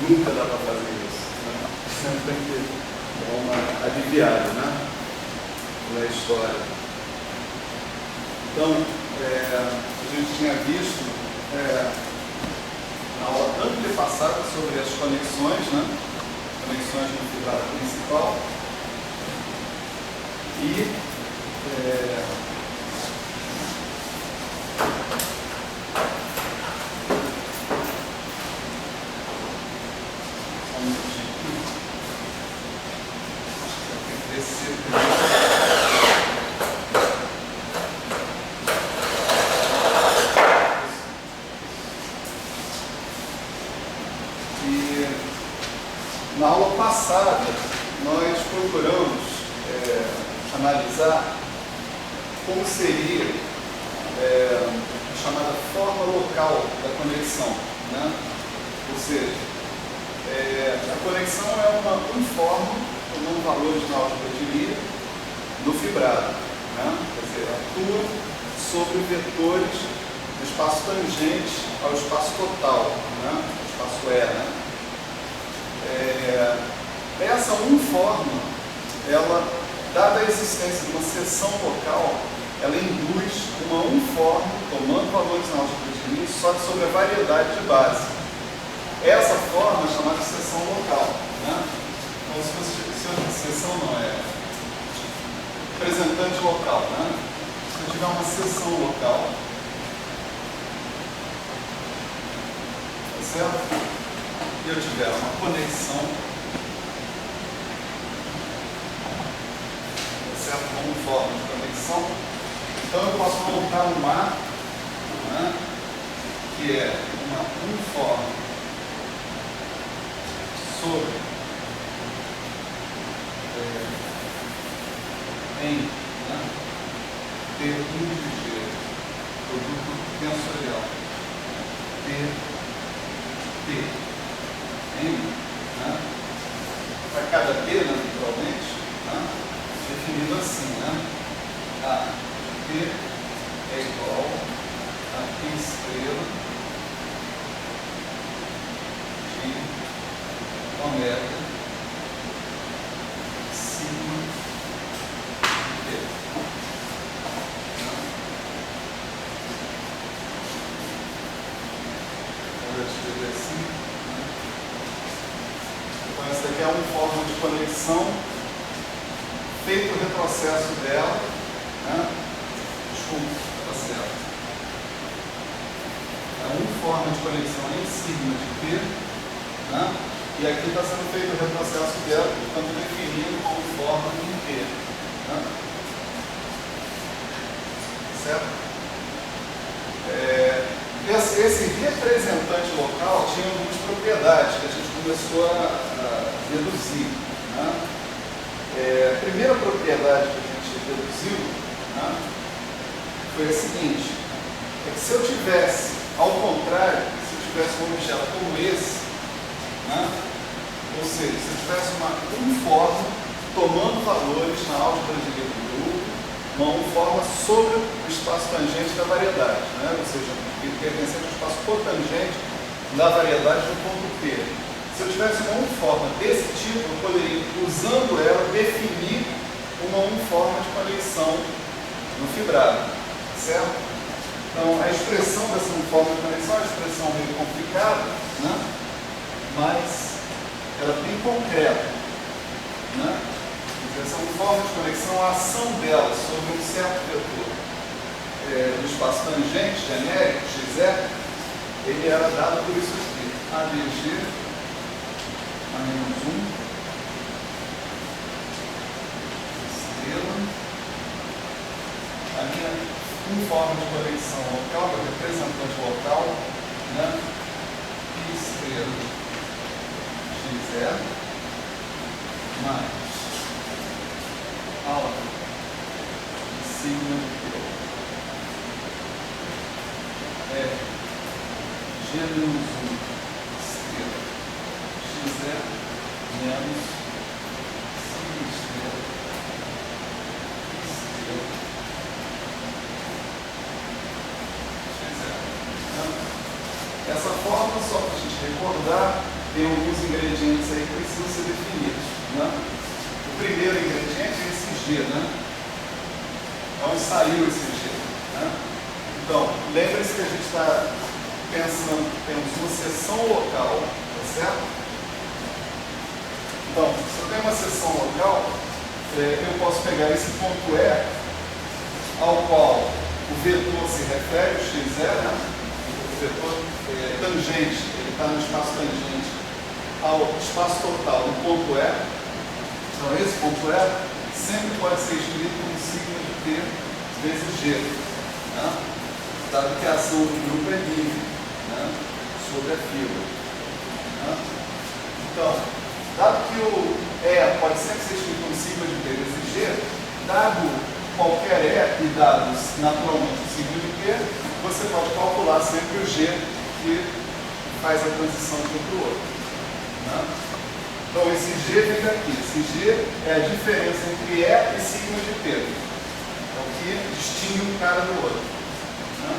nunca dá para fazer isso, né? Sempre tem que dar uma aliviada, né? Na história. Então, a gente tinha visto na aula antepassada sobre as conexões, né? Conexões no fibrado principal. E só um minutinho aqui. Acho que tem que descer primeiro. E na aula passada nós procuramos analisar como seria a chamada forma local da conexão, né? Ou seja, a conexão é uma uniforme, tomando valores na álgebra de Lie, no fibrado, né? Quer dizer, atua sobre vetores do espaço tangente ao espaço total, né? O espaço E, né? Essa uniforme, ela, dada a existência de uma seção local, ela induz uma uniforme, tomando valores na álgebra de Lie, só que sobre a variedade de base. Essa forma é chamada de seção local, né? Então, seção não é representante local, né? Se eu tiver uma seção local, tá certo? E eu tiver uma conexão, certo? Como forma de conexão, então eu posso montar um marco, né, que é uma uniforme sobre em, né, T índice G, produto tensorial, T, N, né, para cada T, naturalmente, né, definido assim, né? A T é igual a T estrela de ômega sigma T. Vou escrever assim, né? Então, essa aqui é uma forma de conexão. Feito o retrocesso dela, né? Desculpa, está certo. É uma forma de conexão em sigma de P, né? E aqui está sendo feito o retrocesso dela, portanto definido como forma em P, né? Certo? Esse representante local tinha algumas propriedades que a gente começou a deduzir, né? A primeira propriedade que a gente deduziu, né, foi a seguinte: é que se eu tivesse, ao contrário, se eu tivesse um objeto como esse, né, ou seja, se eu tivesse uma uniforme tomando valores na álgebra de Lie do grupo, uma uniforme sobre o espaço tangente da variedade, né, ou seja, pertencente ao espaço cotangente da variedade do ponto P. Se eu tivesse uma uniforme desse tipo, eu poderia, usando ela, definir uma uniforme de conexão no fibrado, certo? Então, a expressão dessa uniforme de conexão é uma expressão meio complicada, né? Mas ela é bem concreta, né? Essa uniforme de conexão, a ação dela sobre um certo vetor do espaço tangente genérico, XE, ele era dado por isso aqui, ADG a menos 1, estrela, a minha uniforme de conexão local, o representante local, né, e estrela x0 mais alfa de sigma de P é G menos 1 estrela x0 menos sigma estrela x0. Essa forma, só para a gente recordar, tem alguns ingredientes aí que precisam ser definidos. Né? O primeiro ingrediente é esse G, né? Onde saiu esse G? Né? Então, lembre-se que a gente está pensando que temos uma seção local, tá certo? Então, se eu tenho uma seção local, eu posso pegar esse ponto E, ao qual o vetor se refere, o x é, né? O vetor tangente, ele está no espaço tangente ao espaço total do ponto E. Então, esse ponto E sempre pode ser escrito como sigma de T vezes G, né? Dado que a ação do grupo é livre, né? Sobre a fibra. Né? Então, dado que o E pode sempre ser escrito como sigma de T vezes G, dado qualquer E e dados naturalmente o sigma de T, você pode calcular sempre o G que faz a transição de um para o outro. Né? Então esse G vem daqui. Esse G é a diferença entre E e sigma de T. É o que distingue um cara do outro. Né?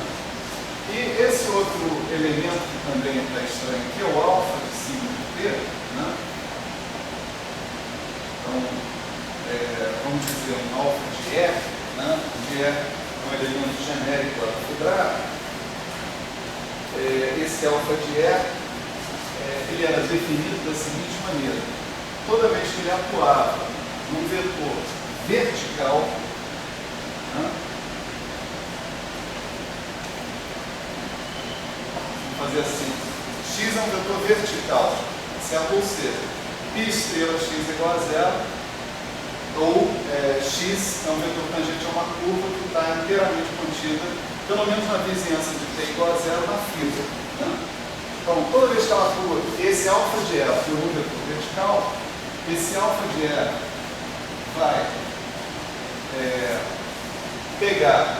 E esse outro elemento que também está estranho aqui é o alfa de sigma de T. Né? Então, vamos dizer um alfa de E, né? Que é um elemento genérico ortográfico. Esse alfa de E, ele era definido da seguinte maneira: toda vez que ele atuava num vetor vertical, né? Vamos fazer assim: x é um vetor vertical, certo? Ou seja, π estrela x é igual a zero, ou x é um vetor tangente a uma curva que está inteiramente contida, pelo menos na vizinhança de t igual a zero, na fibra. Né? Então, toda vez que ela atua, esse alfa de E por um vetor vertical, esse alfa de E vai pegar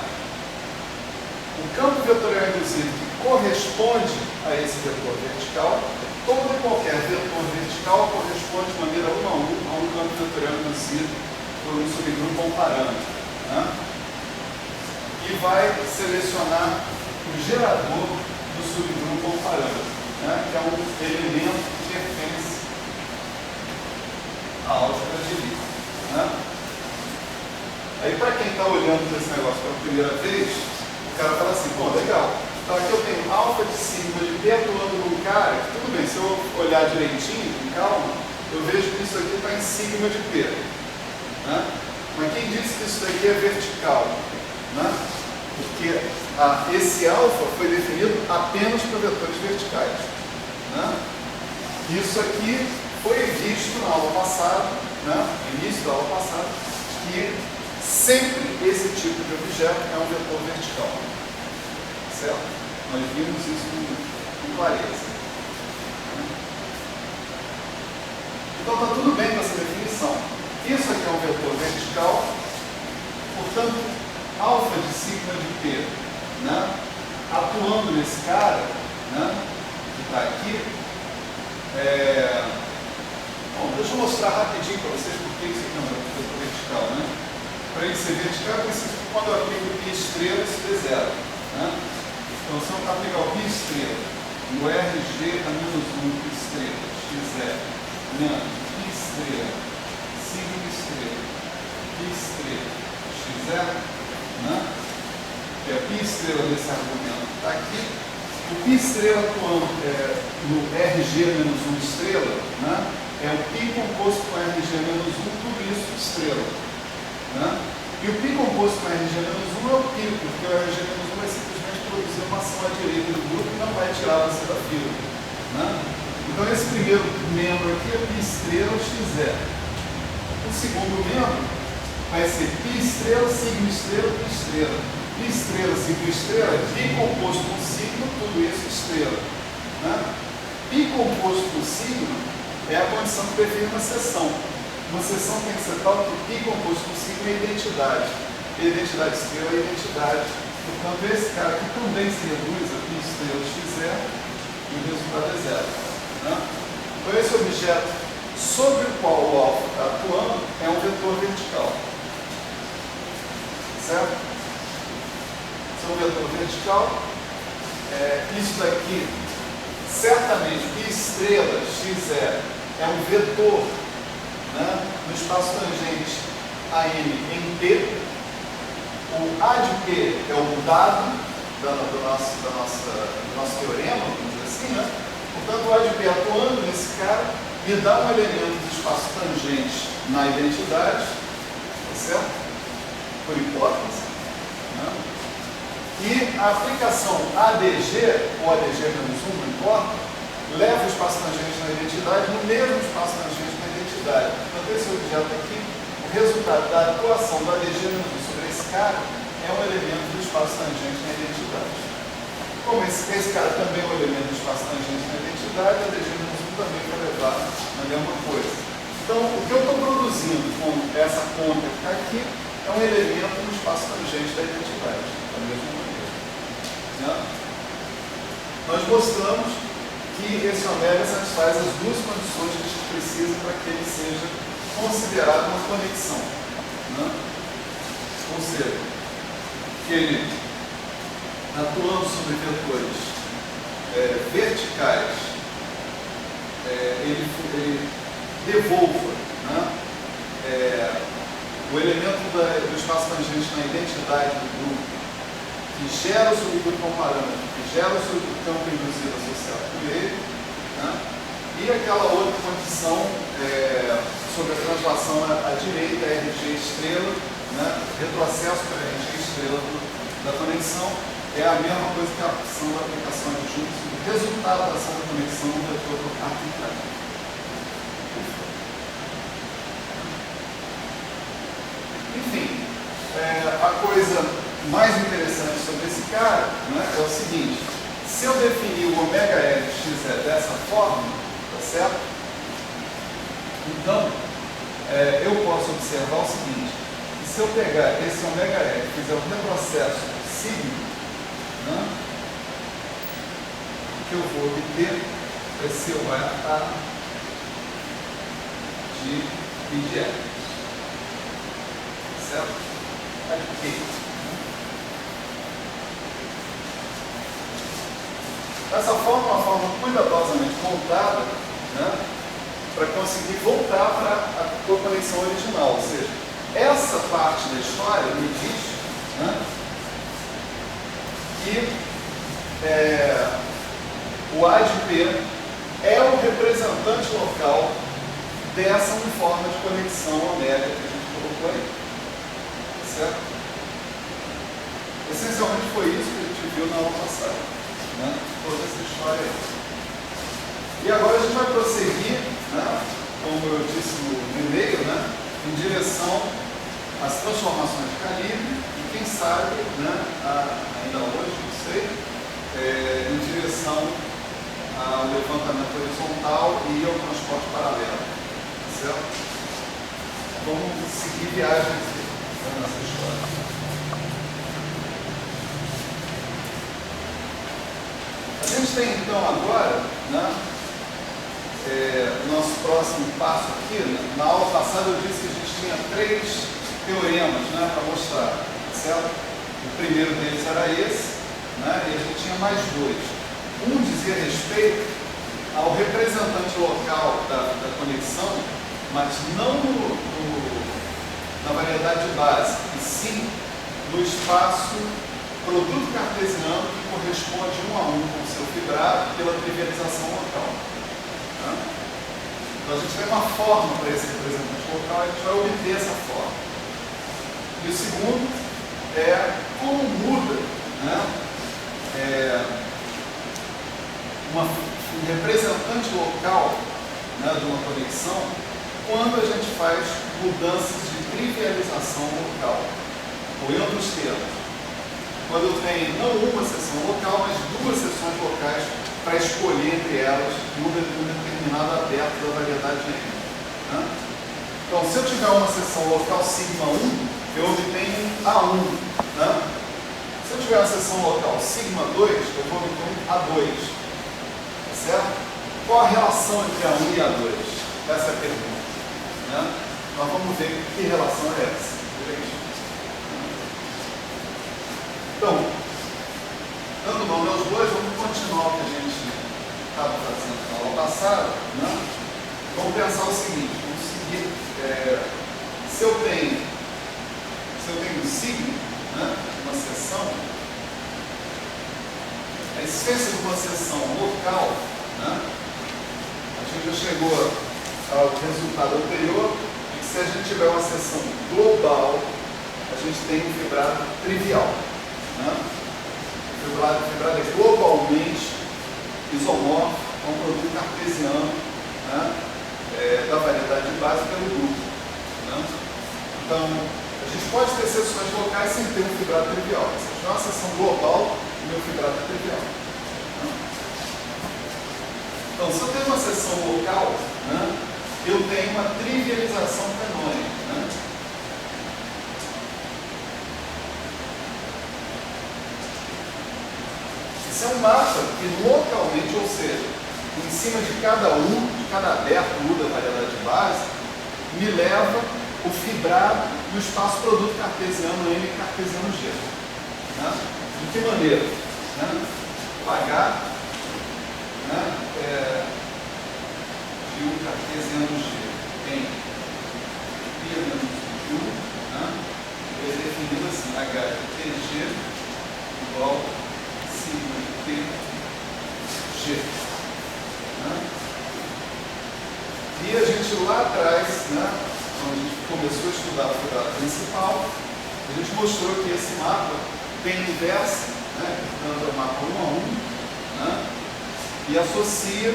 o campo vetorial induzido que corresponde a esse vetor vertical. Todo e qualquer vetor vertical corresponde de maneira 1 a 1 a um campo vetorial induzido por um subgrupo ou um parâmetro. Né? E vai selecionar o gerador do subgrupo ou parâmetro, né? Que é um elemento que pertence à álgebra de Lie. Né? Aí, para quem está olhando para esse negócio pela primeira vez, o cara fala assim: bom, legal, então aqui eu tenho alfa de sigma de P atuando num cara, que tudo bem, se eu olhar direitinho, com calma, eu vejo que isso aqui está em sigma de P. Né? Mas quem disse que isso daqui é vertical? Né? Porque esse alfa foi definido apenas para vetores verticais. Né? Isso aqui foi visto na aula passada, né? No início da aula passada, que sempre esse tipo de objeto é um vetor vertical. Certo? Nós vimos isso com clareza. Então está tudo bem com essa definição. Isso aqui é um vetor vertical, portanto, alfa de sigma de P, né? Atuando nesse cara, né? Que está aqui. Bom, deixa eu mostrar rapidinho para vocês por que isso aqui é um vetor vertical. Né? Para ele ser vertical, eu preciso que quando eu aplico o π estrela, isso dê zero. Né? Então, se eu aplicar o π estrela no RG a menos 1 π estrela, x0, menos π estrela, sigma estrela, π estrela, x0, né? Que é π estrela desse argumento está aqui. O π estrela atuando no RG menos 1 estrela, né? É o π composto com RG menos 1, tudo isso estrela. Né? E o π composto com RG menos 1 é o π, porque o RG menos 1 vai simplesmente produzir uma ação à direita do grupo e não vai tirar você da fila. Né? Então esse primeiro membro aqui é π estrela x0. O segundo membro vai ser π estrela, sigma estrela, π estrela. Π estrela, sigma estrela, π composto com sigma, tudo isso estrela. Né? Π composto com sigma é a condição que define uma seção. Uma seção tem que ser tal que π composto com sigma é identidade. E a identidade estrela é identidade. Portanto, esse cara aqui também se reduz a π estrela x0 e o resultado é zero. Né? Então, esse objeto sobre o qual o alfa está atuando é um vetor vertical. Certo? Esse é um vetor vertical. Isso daqui certamente que estrela x é um vetor, né, no espaço tangente AM em P. O A de P é o dado do nosso teorema, vamos dizer assim, né? Portanto, o A de P atuando nesse cara me dá um elemento do espaço tangente na identidade, tá certo? Por hipótese. Né? E a aplicação ADG, ou ADG menos 1, não importa, leva o espaço tangente na identidade no mesmo espaço tangente na identidade. Portanto, esse objeto aqui, o resultado da atuação do ADG menos 1 sobre esse cara é um elemento do espaço tangente na identidade. Como esse cara também é um elemento do espaço tangente na identidade, a ADG menos 1 também vai levar na mesma coisa. Então, o que eu estou produzindo com essa conta que está aqui é um elemento no espaço tangente da identidade, da mesma maneira. Né? Nós mostramos que esse ômega satisfaz as duas condições que a gente precisa para que ele seja considerado uma conexão. Né? Ou seja, que ele, atuando sobre vetores verticais, ele devolva, né, o elemento do espaço tangente na identidade do grupo, que gera o subgrupo com parâmetro, que gera o subcampo induzido associado por ele, né, e aquela outra condição sobre a translação à direita, RG estrela, né, retrocesso para a RG estrela da conexão, é a mesma coisa que a ação da aplicação adjunta, o resultado da ação da conexão do vetor arbitrário. Enfim, a coisa mais interessante sobre esse cara, né, é o seguinte: se eu definir o ômega L de x dessa forma, tá certo? Então, eu posso observar o seguinte: que se eu pegar esse ômega L e fizer um retrocesso sigma, né, o que eu vou obter vai ser o A de π de L. Certo? Aqui. Essa forma é uma forma cuidadosamente montada, né, para conseguir voltar para a tua conexão original. Ou seja, essa parte da história me diz, né, que o A de P é o representante local dessa uniforme de conexão ômega que a gente colocou aí. Certo? Essencialmente foi isso que a gente viu na aula passada, né? Toda essa história aí. E agora a gente vai prosseguir, né, como eu disse no e-mail, né, em direção às transformações de calibre e quem sabe, né, ainda hoje, não sei, em direção ao levantamento horizontal e ao transporte paralelo. Certo? Vamos seguir viagens nessa história. A gente tem então agora, né, o nosso próximo passo aqui. Na aula passada eu disse que a gente tinha 3 teoremas, né, para mostrar, certo? O primeiro deles era esse, né, e a gente tinha mais 2. Um dizia respeito ao representante local da conexão, mas não na variedade básica, e sim no espaço produto cartesiano que corresponde 1 a 1 com o seu fibrado pela trivialização local. Tá? Então a gente tem uma forma para esse representante local, a gente vai obter essa forma. E o segundo é como muda, né, um representante local, né, de uma conexão quando a gente faz mudanças de trivialização local. Ou em outros termos, quando eu tenho não uma seção local, mas 2 seções locais para escolher entre elas um determinado aberto da variedade N. Né? Então, se eu tiver uma seção local sigma 1, eu obtenho A1. Né? Se eu tiver uma seção local sigma 2, eu vou obter A2. Tá certo? Qual a relação entre A1 e A2? Essa é a pergunta. Né? Nós vamos ver que relação é essa. Então, dando nome aos 2, vamos continuar o que a gente estava existência de uma seção local, né, a gente já chegou ao resultado anterior, de que se a gente tiver uma seção global, a gente tem um fibrado trivial. Né? O fibrado é globalmente isomórfico a um produto cartesiano, né, da variedade de base pelo grupo. Né? Então, a gente pode ter seções locais sem ter um fibrado trivial. Se tiver uma seção global, o meu fibrado é trivial. Né? Então, se eu tenho uma seção local, né, eu tenho uma trivialização canônica. Né? Isso é um mapa que localmente, ou seja, em cima de cada U, de cada aberto U da variedade de base, me leva o fibrado do espaço produto cartesiano M e cartesiano G. Né? De que maneira? Né? O H, né, de U cartesiano G em π menos U, né, é definido assim, H de TG igual sigma de TG. Né? E a gente lá atrás, né, quando a gente começou a estudar o fibrado principal, a gente mostrou que esse mapa tem inversa, né, portanto é o mapa 1 a 1, né, e associa,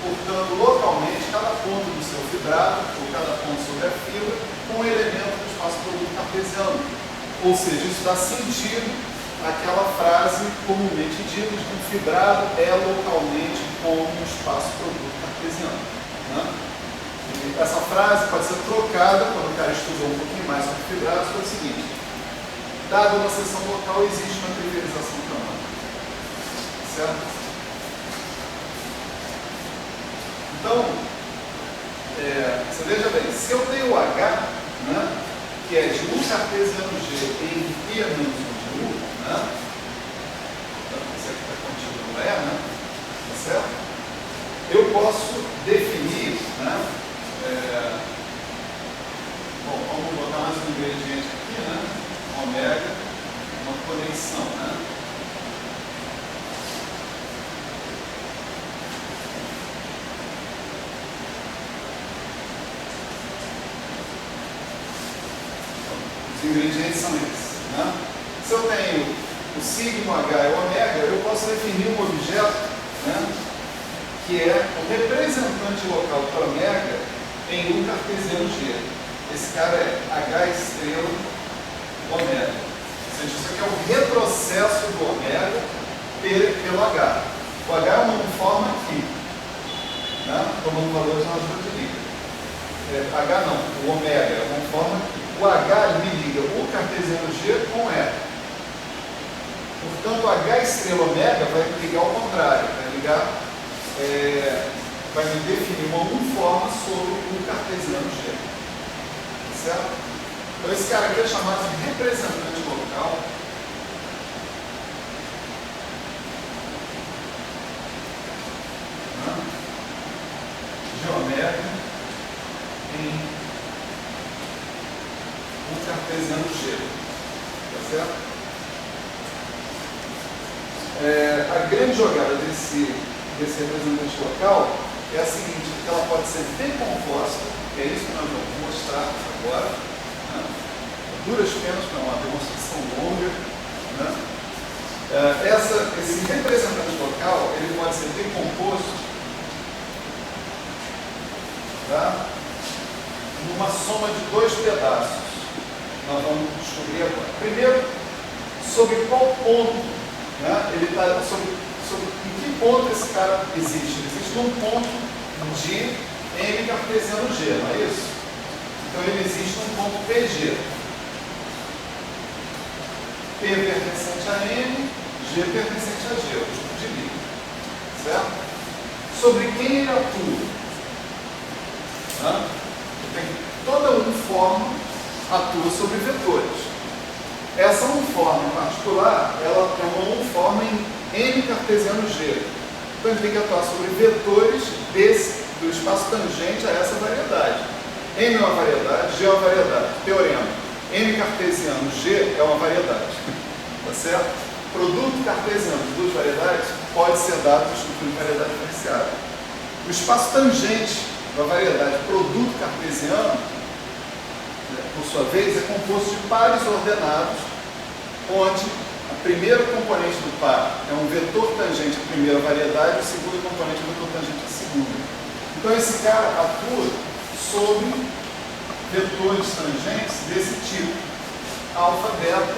portanto, localmente cada ponto do seu fibrado, ou cada ponto sobre a fibra, com um elemento do espaço produto cartesiano. Ou seja, isso dá sentido àquela frase comumente dita de que o fibrado é localmente como um espaço produto cartesiano. Né? Essa frase pode ser trocada quando o cara estudou um pouquinho mais sobre fibrados, foi o seguinte: dada uma seção local, existe uma trivialização canônica. Certo? Então, você veja bem, se eu tenho o H, né, que é de U cartesiano G em π menos 1 de U, né, então isso aqui está contido no E, né, tá certo? Eu posso definir, né, bom, vamos botar mais um ingrediente aqui, né? Ômega, uma conexão, né? Os ingredientes são esses, né? Se eu tenho o sigma, H e o ômega, eu posso definir um objeto, né, que é o representante local para ômega em U cartesiano G. Esse cara é H estrela ômega. Ou seja, isso aqui é o retrocesso do ômega pelo H. O H é uma uniforme aqui, né, tomando valores na altura de liga. H não, o ômega é uma uniforme aqui. O H me liga o cartesiano G com E. Portanto, o H estrela ômega vai me ligar ao contrário, vai me definir uma uniforme sobre o cartesiano G. Certo? Então, esse cara aqui é chamado de representante local. De ômega em um cartesiano G. Tá certo? A grande jogada desse representante local é a seguinte: que ela pode ser decomposta, que é isso que nós vamos mostrar agora, né? Duras penas para uma demonstração longa, né? Esse representante local ele pode ser decomposto, tá, numa soma de dois pedaços. Nós vamos descobrir agora. Primeiro, sobre qual ponto, né, ele está, em que ponto esse cara existe. Ele existe num ponto de M cartesiano G, não é isso? Então ele existe num ponto PG. P pertencente a M, G pertencente a G, o tipo de liga. Certo? Sobre quem ele atua? Né? Toda uniforme atua sobre vetores. Essa uniforme em particular, ela é uma uniforme em M cartesiano G. Então a gente tem que atuar sobre vetores do espaço tangente a essa variedade. M é uma variedade, G é uma variedade. Teorema: M cartesiano G é uma variedade. Tá certo? Produto cartesiano de duas variedades pode ser dado no estudo de variedade diferenciada. O espaço tangente da variedade produto cartesiano, por sua vez, é composto de pares ordenados, onde a primeira componente do par é um vetor tangente à primeira variedade e o segundo componente é um vetor tangente à segunda. Então esse cara atua sobre vetores tangentes desse tipo, alfa, beta,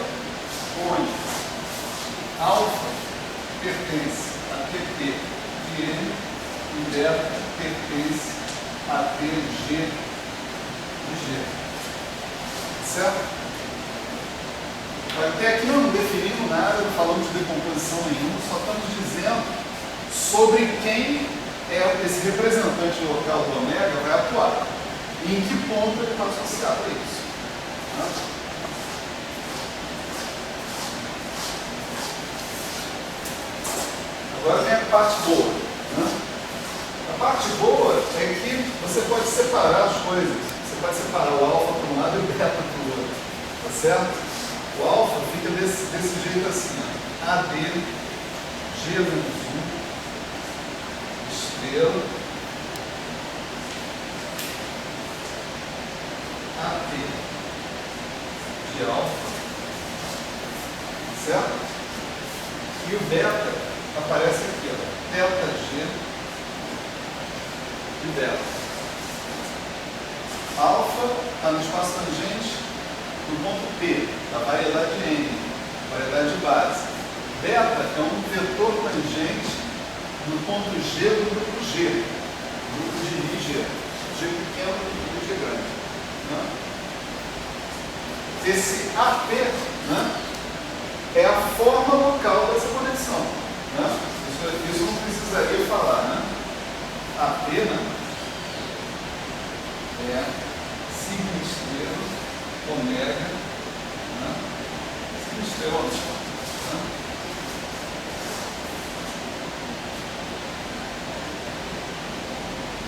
onde alfa pertence a TP de N e beta pertence a T de G de G. Certo? Até aqui não definimos nada, não falamos de decomposição nenhuma, só estamos dizendo sobre quem é esse representante local do ômega vai atuar e em que ponto ele está associado a isso. Tá? Agora vem a parte boa. Né? A parte boa é que você pode separar as coisas. Você pode separar o alfa para um lado e o beta para o outro. Tá certo? O alfa fica desse jeito assim, ó. AD, G menos 1, estrela, AT de alfa, certo? E o beta aparece aqui, ó, delta G de beta. Alfa está no espaço tangente no ponto P, da variedade N, variedade de base. Beta é um vetor tangente no ponto G do grupo G, grupo de Lie, G pequeno e G grande. Né? Esse AP, né, é a forma local dessa conexão. Né? Isso não precisaria falar. Né? AP, né, é sigma estrela ômega, né? Sigma estrela, né?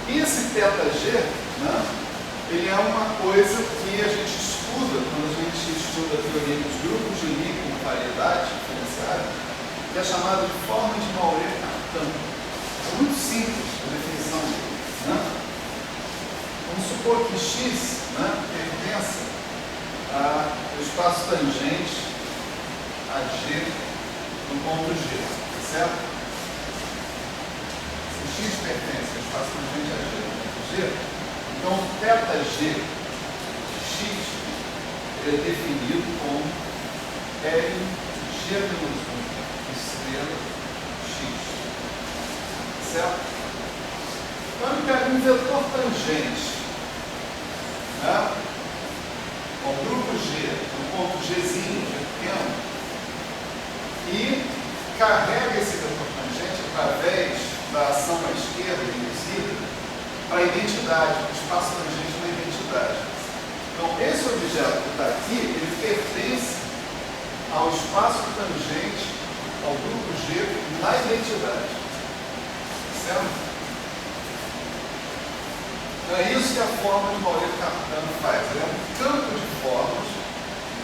E esse θg, né, ele é uma coisa que a gente estuda quando a gente estuda a teoria dos grupos de Lie com variedade diferenciada, que é chamada de forma de Maurer-Cartan. É muito simples a definição dele. Né? Vamos supor que x, né, pertença ao espaço tangente a G no ponto G, certo? Se x pertence ao espaço tangente a G no ponto G, então θg de x é definido como L G menos 1 estrela x, certo? Então ele pega um vetor tangente, né, ao grupo G, no ponto Gzinho, G pequeno, e carrega esse vetor tangente através da ação à esquerda induzida para a identidade, o espaço tangente na identidade. Então, esse objeto que está aqui, ele pertence ao espaço tangente, ao grupo G, na identidade. Certo? Então, é isso que a forma de Maurer-Cartan faz. Ele é um campo de formas,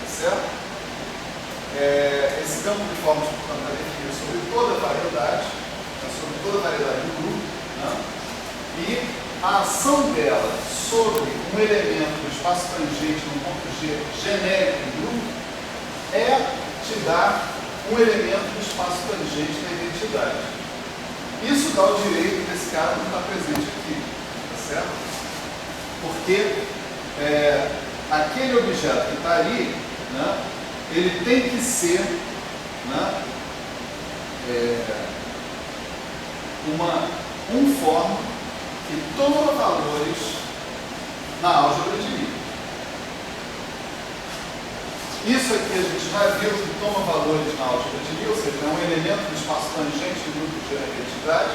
certo? Esse campo de formas, portanto, é definido sobre toda a variedade, sobre toda a variedade do grupo, né? E a ação dela sobre um elemento do espaço tangente no ponto G genérico do grupo é te dar um elemento do espaço tangente na identidade. Isso dá o direito desse cara não estar presente aqui, tá certo? Porque aquele objeto que está ali, né, ele tem que ser, né, um forma que toma valores na álgebra de Lie. Isso aqui a gente já viu que toma valores na álgebra de Lie, ou seja, é um elemento do espaço tangente do grupo de identidade.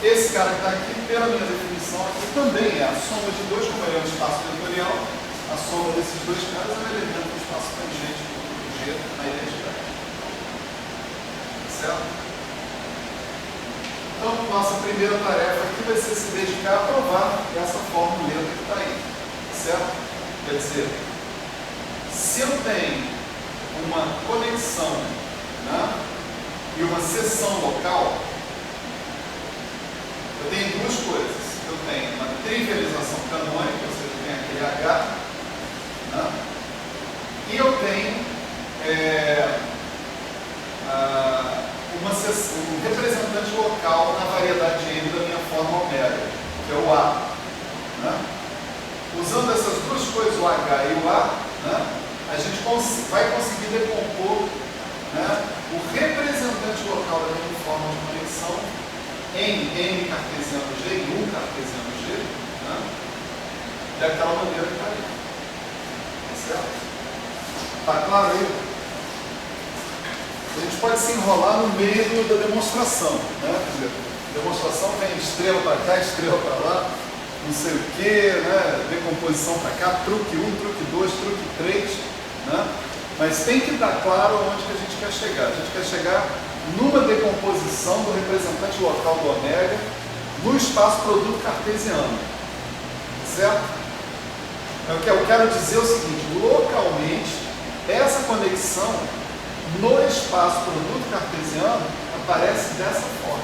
Esse cara que está aqui, pela minha definição aqui, também é a soma de dois, como ele é um espaço vetorial, a soma desses dois caras é um elemento do espaço tangente do grupo G na identidade. Certo? Então, nossa primeira tarefa aqui vai ser se dedicar a provar essa formuleta que está aí. Certo? Quer dizer, se eu tenho uma conexão, né, e uma seção local, trivialização canônica, ou seja, tem aquele H, né? E eu tenho um representante local na variedade N da minha forma ômega, que é o A. Né? Usando essas duas coisas, o H e o A, né, a gente vai conseguir decompor, né, o representante local da minha forma de conexão em N cartesiano G e 1 cartesiano G, né, daquela maneira que está ali. Tá certo? Está claro aí? A gente pode se enrolar no meio da demonstração. Né? Quer dizer, a demonstração vem estrela para cá, estrela para lá, não sei o que, né? Decomposição para cá, truque 1, truque 2, truque 3. Né? Mas tem que estar claro onde que a gente quer chegar. A gente quer chegar numa decomposição do representante local do ômega no espaço produto cartesiano. Certo? O que eu quero dizer é o seguinte: localmente, essa conexão no espaço produto cartesiano aparece dessa forma.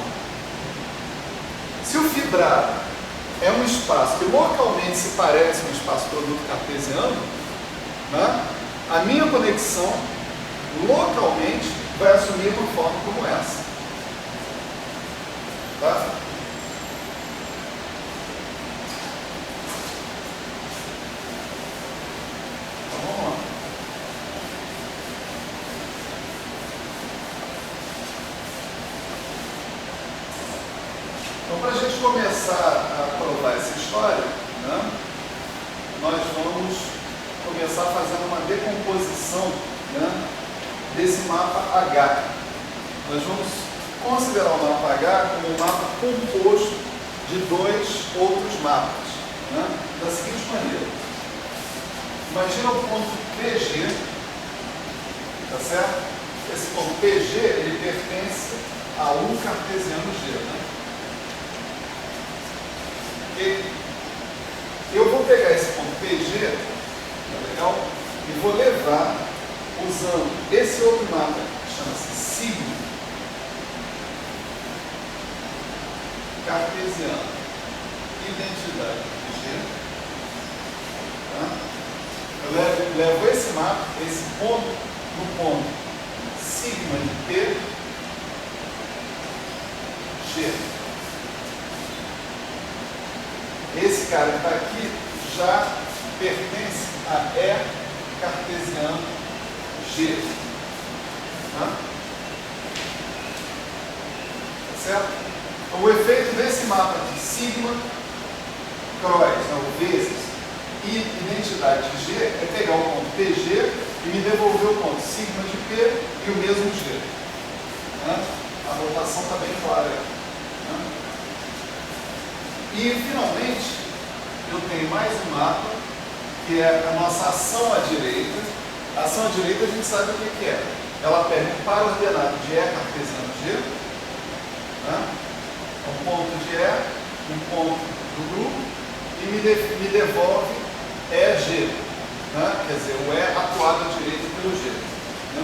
Se o fibrado é um espaço que localmente se parece com um espaço produto cartesiano, né, a minha conexão localmente vai assumir uma forma como essa. Tá? Então vamos lá. Então, para a gente começar a provar essa história, né, nós vamos começar fazendo uma decomposição, né, desse mapa H. Nós vamos considerar o mapa H como um mapa composto de dois outros mapas, né, da seguinte maneira. Imagina o ponto PG, tá certo? Esse ponto PG, ele pertence a um cartesiano G, né? Eu vou pegar esse ponto PG, tá legal? E vou levar usando esse outro mapa, que chama-se sigma cartesiano, identidade G. Tá? Eu levo esse mapa, esse ponto, no ponto sigma de P, G. Esse cara que está aqui já pertence a E cartesiano G. Tá? Certo? Então, o efeito desse mapa de sigma, cross, ou vezes, e identidade de G é pegar o ponto PG e me devolver o ponto sigma de P e o mesmo G. Tá? A notação está bem clara aí. Tá? E, finalmente, eu tenho mais um mapa, que é a nossa ação à direita. A ação à direita a gente sabe o que é. Ela pega um par ordenado de E cartesiano G, né? Um ponto de E, um ponto do grupo, e me devolve EG, né? Quer dizer, o E atuado à direita pelo G. Né?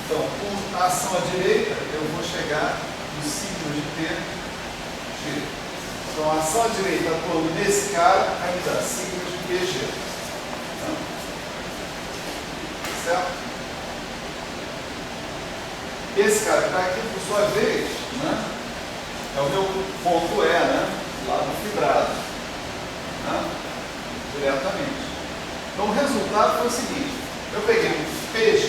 Então, com a ação à direita, eu vou chegar no sigma de P, G. Então, a ação à direita atuando nesse cara vai me dar sigma de PG. Tá? Certo? Esse cara que está aqui, por sua vez, né, é o meu ponto E, né, lá do fibrado. Né, diretamente. Então, o resultado foi o seguinte: eu peguei um PG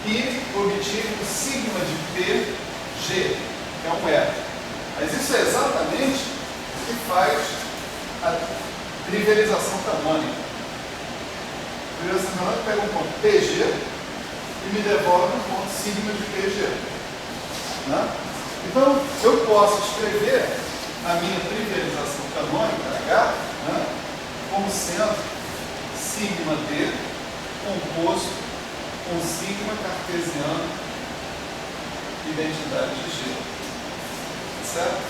e obtive um sigma de PG. É um E. Mas isso é exatamente o que faz a trivialização canônica. A trivialização canônica pega um ponto PG e me devolve um ponto sigma de PG. Né? Então, eu posso escrever a minha trivialização canônica, H, né, como sendo sigma D composto com sigma cartesiano identidade de G. Certo?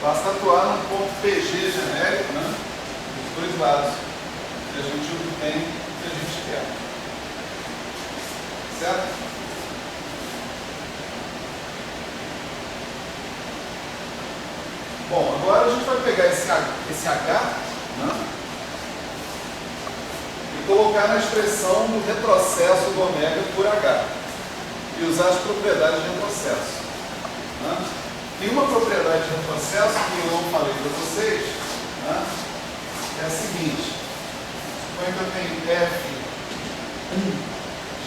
Basta atuar no ponto PG genérico, né, dos dois lados, e a gente obtém o que a gente quer. Certo? pegar esse H, né, e colocar na expressão do retrocesso do ômega por H e usar as propriedades de retrocesso. Né? Tem uma propriedade de retrocesso que eu não falei para vocês, né, é a seguinte: suponha que eu tenho F1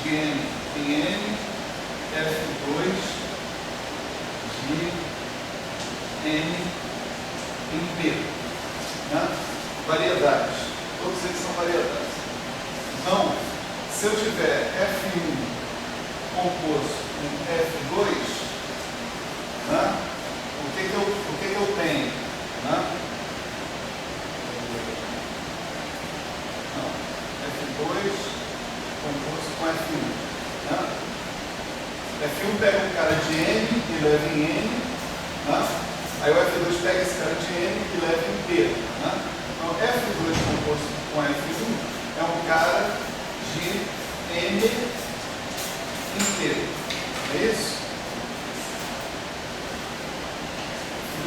de N em N, F2 de N em P. Né? Variedades. Todos eles são variedades. Então, se eu tiver F1 composto com F2, né, o que eu tenho? Né? F2 composto com F1. Né? F1 pega um cara de N e leva em N. Né? Aí o F2 pega esse cara de N e leva em P. Né? Então, F2 composto com F1 é um cara de N inteiro. É isso?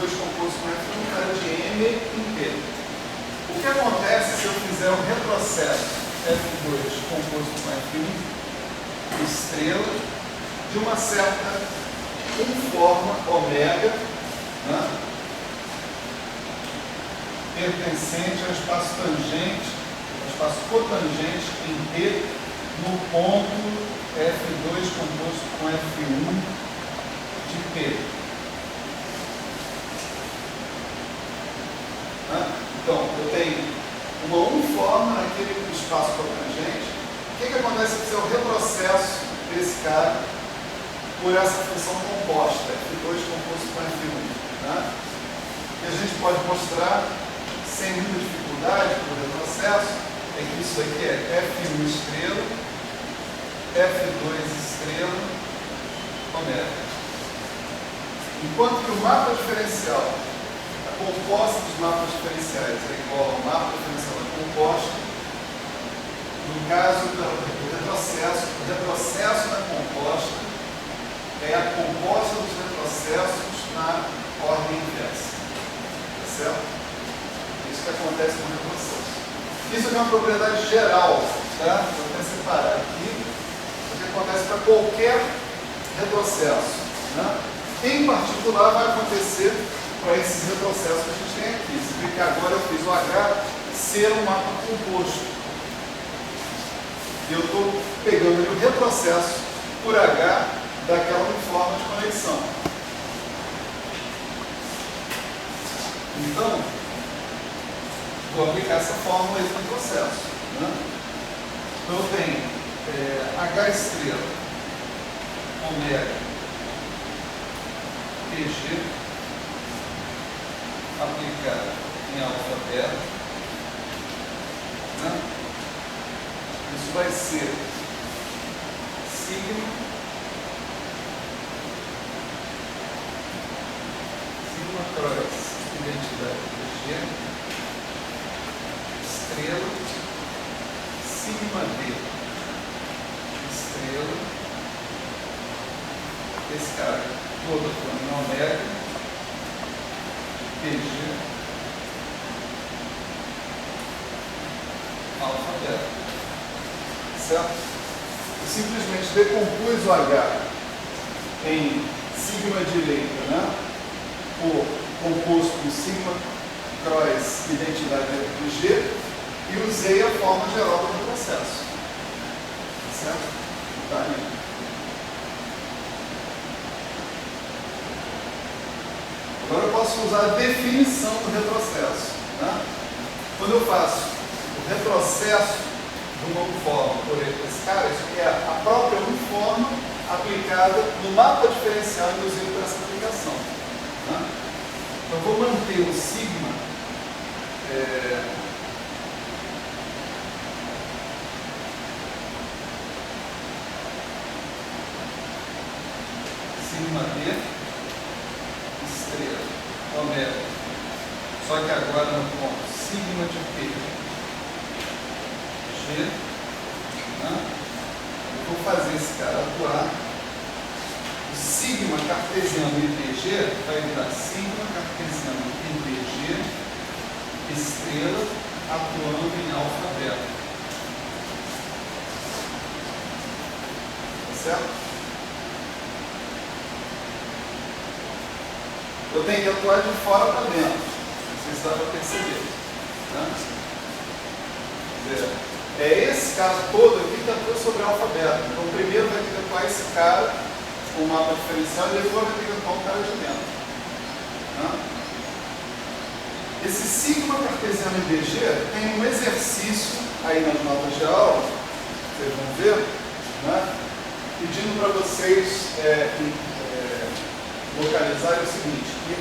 F2 composto com F1 é um cara de N inteiro. O que acontece se eu fizer um retrocesso F2 composto com F1 estrela de uma certa conforma ômega, né, pertencente ao espaço tangente, ao espaço cotangente em T, no ponto F2 composto com F1 de P. Né? Então, eu tenho uma uniforme naquele espaço cotangente. O que acontece se eu retrocesso desse cara por essa função composta, F2 composto com F1? Né? E a gente pode mostrar, sem muita dificuldade, por retrocesso, é que isso aqui é F1 estrela, F2 estrela, ômega. Enquanto que o mapa diferencial, a composta dos mapas diferenciais é igual ao mapa diferencial da composta, no caso do retrocesso, o retrocesso da composta é a composta dos retrocessos na ordem inversa. Tá certo? Isso que acontece com o retrocesso. Isso aqui é uma propriedade geral, tá? Vou até separar aqui. O que acontece para qualquer retrocesso. Né? Em particular, vai acontecer para esses retrocessos que a gente tem aqui. Você vê que agora eu fiz o H ser um mapa composto. E eu estou pegando o retrocesso por H daquela uniforme de conexão. Então, vou aplicar essa fórmula aí no processo. Né? Então, eu tenho H estrela, ômega, PG, aplicado em alfa beta. Né? Isso vai ser sigma cross identidade PG, estrela, sigma D, estrela, esse cara todo em ômega, PG, alfa beta. Certo? Eu simplesmente decompus o H em sigma direita, né, por composto por sigma cross identidade de G e usei a forma geral do processo. Certo? Tá aí. Agora eu posso usar a definição do retrocesso. Né? Quando eu faço o retrocesso de uma uniforme por esse cara, isso aqui é a própria uniforme aplicada no mapa diferencial induzido por essa aplicação. Né? Então, vou manter o sigma sigma D estrela ômega, só que agora no ponto sigma de P G, né? Eu vou fazer esse cara atuar. O sigma cartesiano IPG vai virar sigma cartesiano IPG estrela atuando em alfa beta. Tá certo? Eu tenho que atuar de fora para dentro. Não sei se dá para perceber. Tá? É esse caso todo aqui que atua sobre a alfa beta. Então, primeiro vai ter que atuar esse cara com o mapa diferencial e depois vai ter que atuar o cara de dentro. Tá? Esse sigma cartesiano IBG tem um exercício aí nas notas de aula, vocês vão ver, né? Pedindo para vocês localizarem o seguinte, que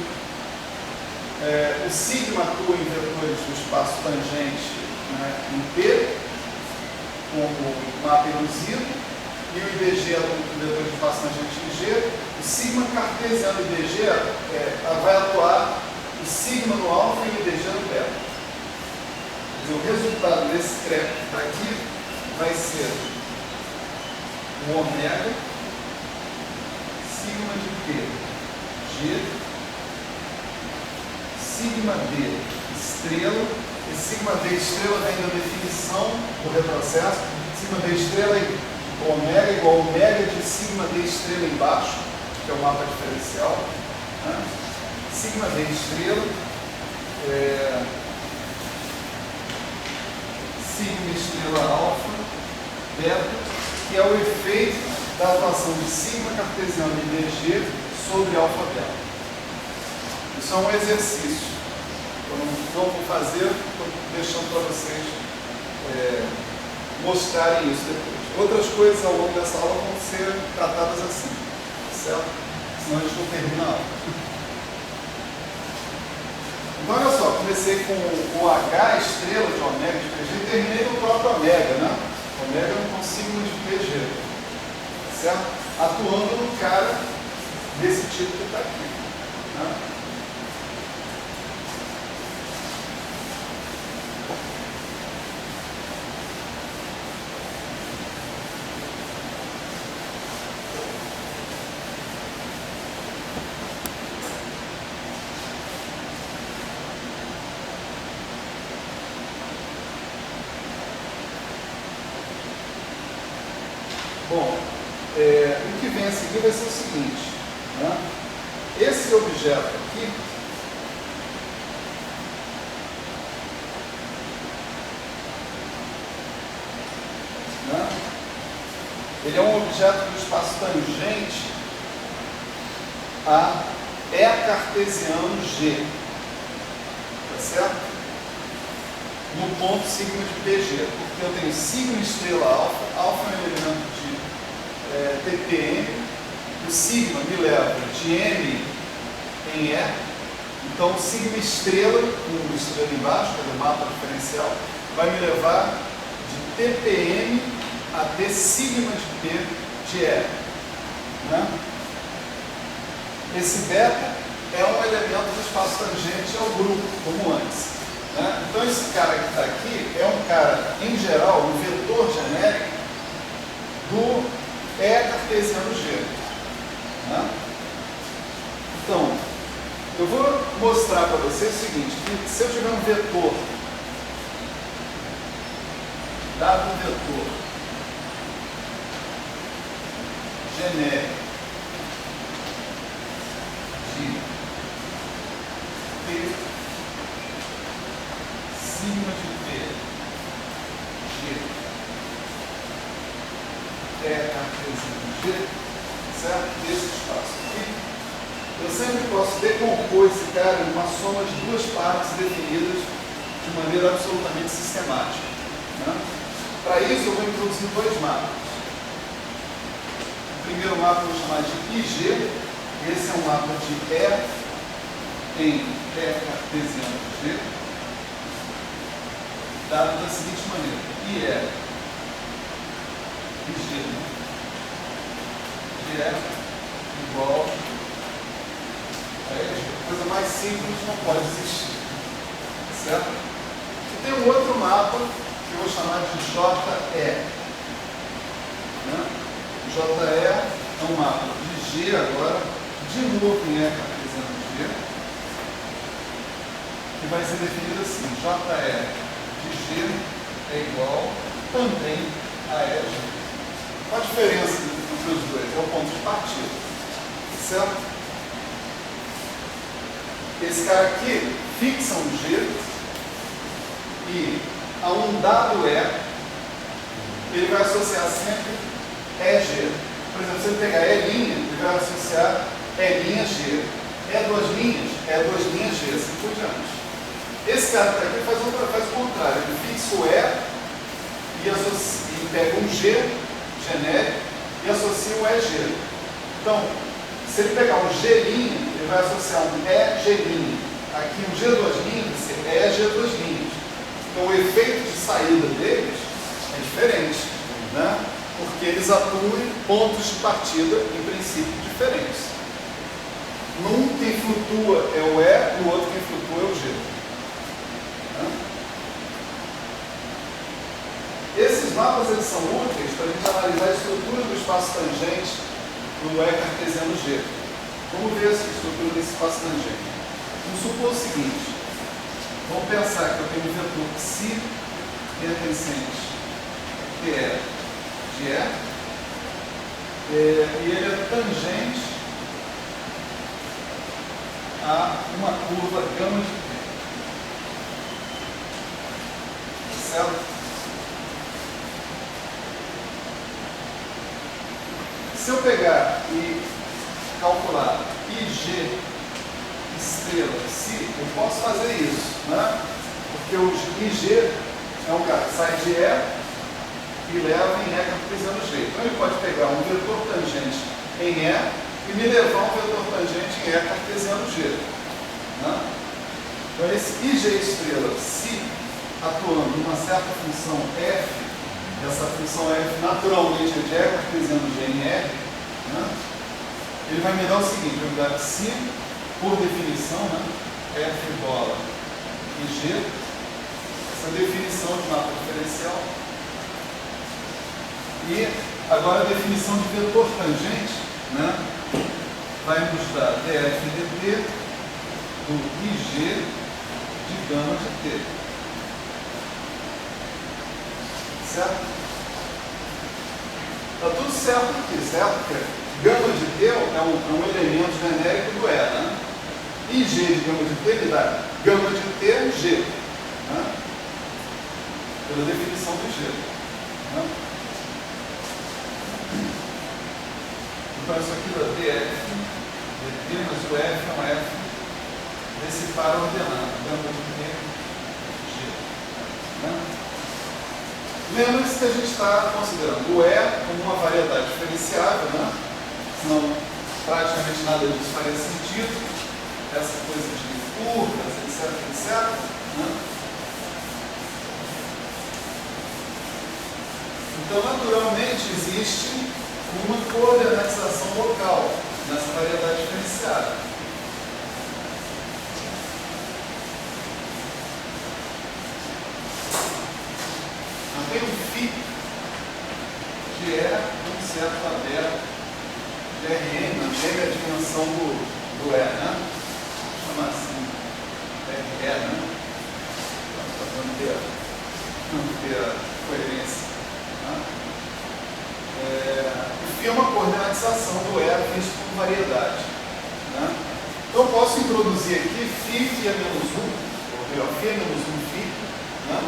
o sigma atua em vetores do espaço tangente, né, em P, como mapa induzido, e o IBG atua em vetor de espaço tangente em G. O sigma cartesiano IBG vai atuar o sigma no alfa e o IBG no beta. Quer dizer, o resultado desse treco que está aqui vai ser o ômega sigma de P G sigma D estrela. Esse sigma D estrela vem da definição do retrocesso. Sigma D estrela é ômega igual a ômega de sigma D estrela embaixo, que é o mapa diferencial, né? Sigma D estrela sigma estrela alfa beta, que é o efeito da atuação de sigma cartesiano IBG sobre alfa beta. Isso é um exercício. Eu não vou fazer, estou deixando para vocês mostrarem isso depois. Outras coisas ao longo dessa aula vão ser tratadas assim, certo? Senão a gente não termina a aula. Então, olha só, comecei com o H, estrela de ômega de PG, e terminei no próprio ômega, né? Ômega é um sigma de PG, certo? Atuando no cara desse tipo que está aqui, né? Bom, o que vem a seguir vai ser o seguinte, né? Esse objeto aqui, né? Ele é um objeto do espaço tangente a E cartesiano G, tá certo? No ponto sigma de PG, porque eu tenho sigma estrela alfa, alfa é um elemento de TPM, o sigma me leva de M em E, então o sigma estrela, com o estrela embaixo, que é o mapa diferencial, vai me levar de TPM até sigma de P de E. Né? Esse beta é um elemento do espaço tangente ao grupo, como antes. Né? Então esse cara que está aqui é um cara, em geral, um vetor genérico do E cartesiano G. Né? Então, eu vou mostrar para vocês o seguinte, que se eu tiver um vetor, dado um vetor genérico de P sigma de P G é cartesiano G, certo? Desse espaço aqui, eu sempre posso decompor esse cara em uma soma de duas partes definidas de maneira absolutamente sistemática. Né? Para isso, eu vou introduzir dois mapas. O primeiro mapa eu vou chamar de IG, esse é um mapa de E em E cartesiano G, dado da seguinte maneira, IE e G, GE igual a EG. Coisa mais simples não pode existir, certo? E tem um outro mapa que eu vou chamar de JE. Né? JE é um mapa de G agora, de novo em E cartesiano G, que vai ser definida assim: JE de G é igual também a EG. Qual a diferença entre os dois? É o ponto de partida, certo? Esse cara aqui fixa um G e a um dado E, ele vai associar sempre EG. Por exemplo, se ele pegar E', ele vai associar E'G. E duas linhas G, assim por diante. Esse cara que está aqui faz o contrário. Ele fixa o E e pega um G genérico e associa o EG. Então, se ele pegar um G', ele vai associar um EG'. Aqui um G duas linhas vai ser EG duas linhas. Então, o efeito de saída deles é diferente, né? Porque eles atuam em pontos de partida, em princípio, diferentes. Num, quem flutua é o E, no outro, quem flutua é o G. Né? Esses mapas eles são úteis para a gente analisar a estrutura do espaço tangente do E cartesiano G. Vamos ver essa estrutura desse espaço tangente. Vamos supor o seguinte: vamos pensar que eu tenho um vetor psi pertencente que é de E, e ele é tangente a uma curva gama de T. Certo? Se eu pegar e calcular IG estrela psi, eu posso fazer isso, né? Porque o IG é um cara que sai de E e leva em E cartesiano G. Então ele pode pegar um vetor tangente em E e me levar um vetor tangente em E cartesiano G. Né? Então esse IG estrela, se atuando numa certa função f, essa função f naturalmente é de E cartesiano G em R, né? Ele vai me dar o seguinte: vai me dar psi, por definição, né? F bola e G, essa definição de mapa diferencial. E agora a definição de vetor tangente, né? Vai nos dar df dt do IG de gama de T. Certo? Está tudo certo aqui, certo? Porque gama de T é um elemento genérico do E, né? IG de gama de T me dá gama de T G, né? Pela definição do G. Né? Então isso aqui dá df dt, mas o f é um f desse par ordenado, gama de T G. Né? Lembre-se que a gente está considerando o E como uma variedade diferenciável, né? Senão praticamente nada disso faria sentido. Essa coisa de curvas, etc, etc. Né? Então, naturalmente, existe uma coordenatização local nessa variedade diferenciada. Então, tem um φ que é um certo aberto de Rn, M é a dimensão do E, né? Vou chamar assim, RE, né? Para manter a coerência. Né? O φ é uma coordenatização do E visto como variedade. Né? Então eu posso introduzir aqui φ e a menos 1, ou melhor, φ é menos 1 φ, né?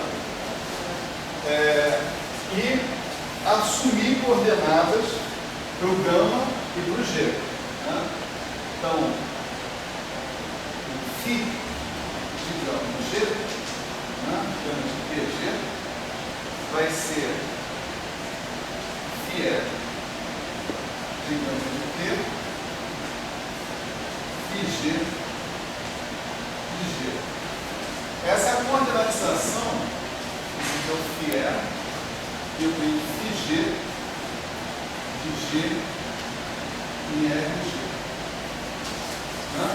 E assumir coordenadas para o gama e para o G. Né? Então, o φ de gama G, né? Gama de PG, vai ser φ de gama de T e G de G. Essa é a coordenatização do φ e eu tenho φg de G em RG. Né?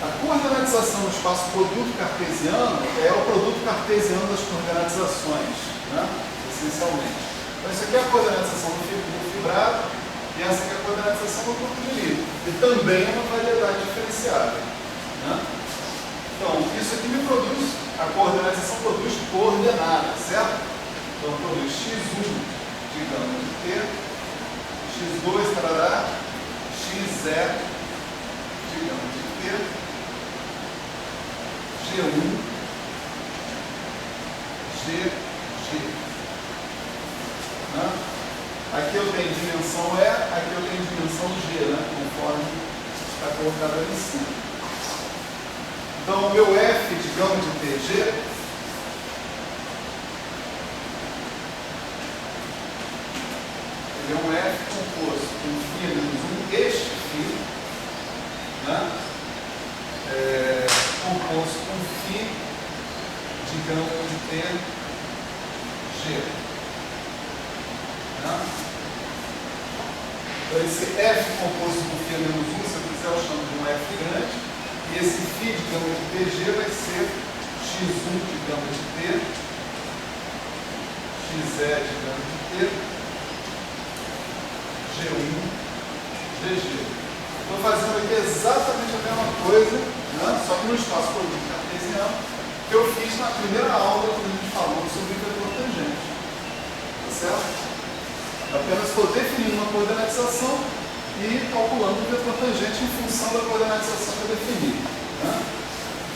A coordenatização do espaço produto cartesiano é o produto cartesiano das coordenatizações, né? Essencialmente. Então, isso aqui é a coordenatização do fibrado e essa aqui é a coordenatização do corpo de livro. E também é uma variedade diferenciável. Né? Então, isso aqui me produz, a coordenação produz coordenada, certo? Então, produz x1 de gama de t, x2 tarará, xe de gama de t, g1, gg. Né? Aqui eu tenho dimensão E, aqui eu tenho dimensão G, né? Conforme está colocado ali em cima. Então, o meu F de gama de TG ele é um F composto com φ menos 1, este φ, né? Composto com φ de gama de TG. Né? Então, esse F composto com φ menos 1, se eu quiser, eu chamo de um F grande. E esse φ de gama de TG vai ser x1 de gama de T, xe de gama de T, g1, gg. Estou fazendo aqui exatamente a mesma coisa, né? Só que no espaço produto cartesiano, que eu fiz na primeira aula quando a gente falou sobre o vetor tangente. Tá certo? Apenas estou definindo uma coordenatização e calculando o vetor tangente em função da coordenatização que eu defini. Né?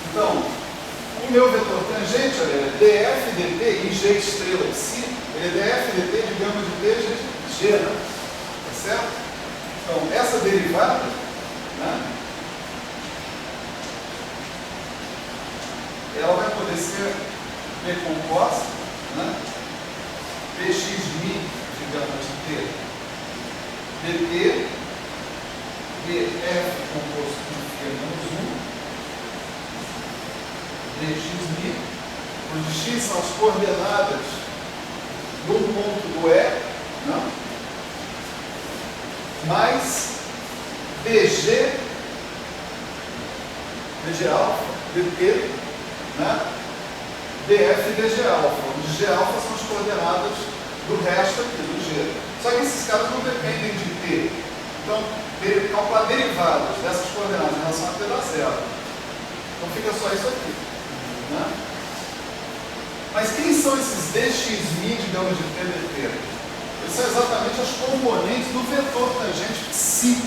Então, o meu vetor tangente é df dt em g estrela psi, ele é df dt de gama de t g, né? Tá certo? Então, essa derivada, né, ela vai poder ser decomposta, né, dxmi de gama de t dt df composto com φ menos 1 dxmi, onde x são as coordenadas do ponto do E, né? Mais dg alfa, dt, né? df dg alfa, onde g alfa são as coordenadas do resto aqui, do g. Só que esses caras não dependem de t. Então, calcular derivadas dessas coordenadas em relação a t dá zero. Então fica só isso aqui. Né? Mas quem são esses dxmi de gama de t dt? Eles são exatamente as componentes do vetor tangente psi.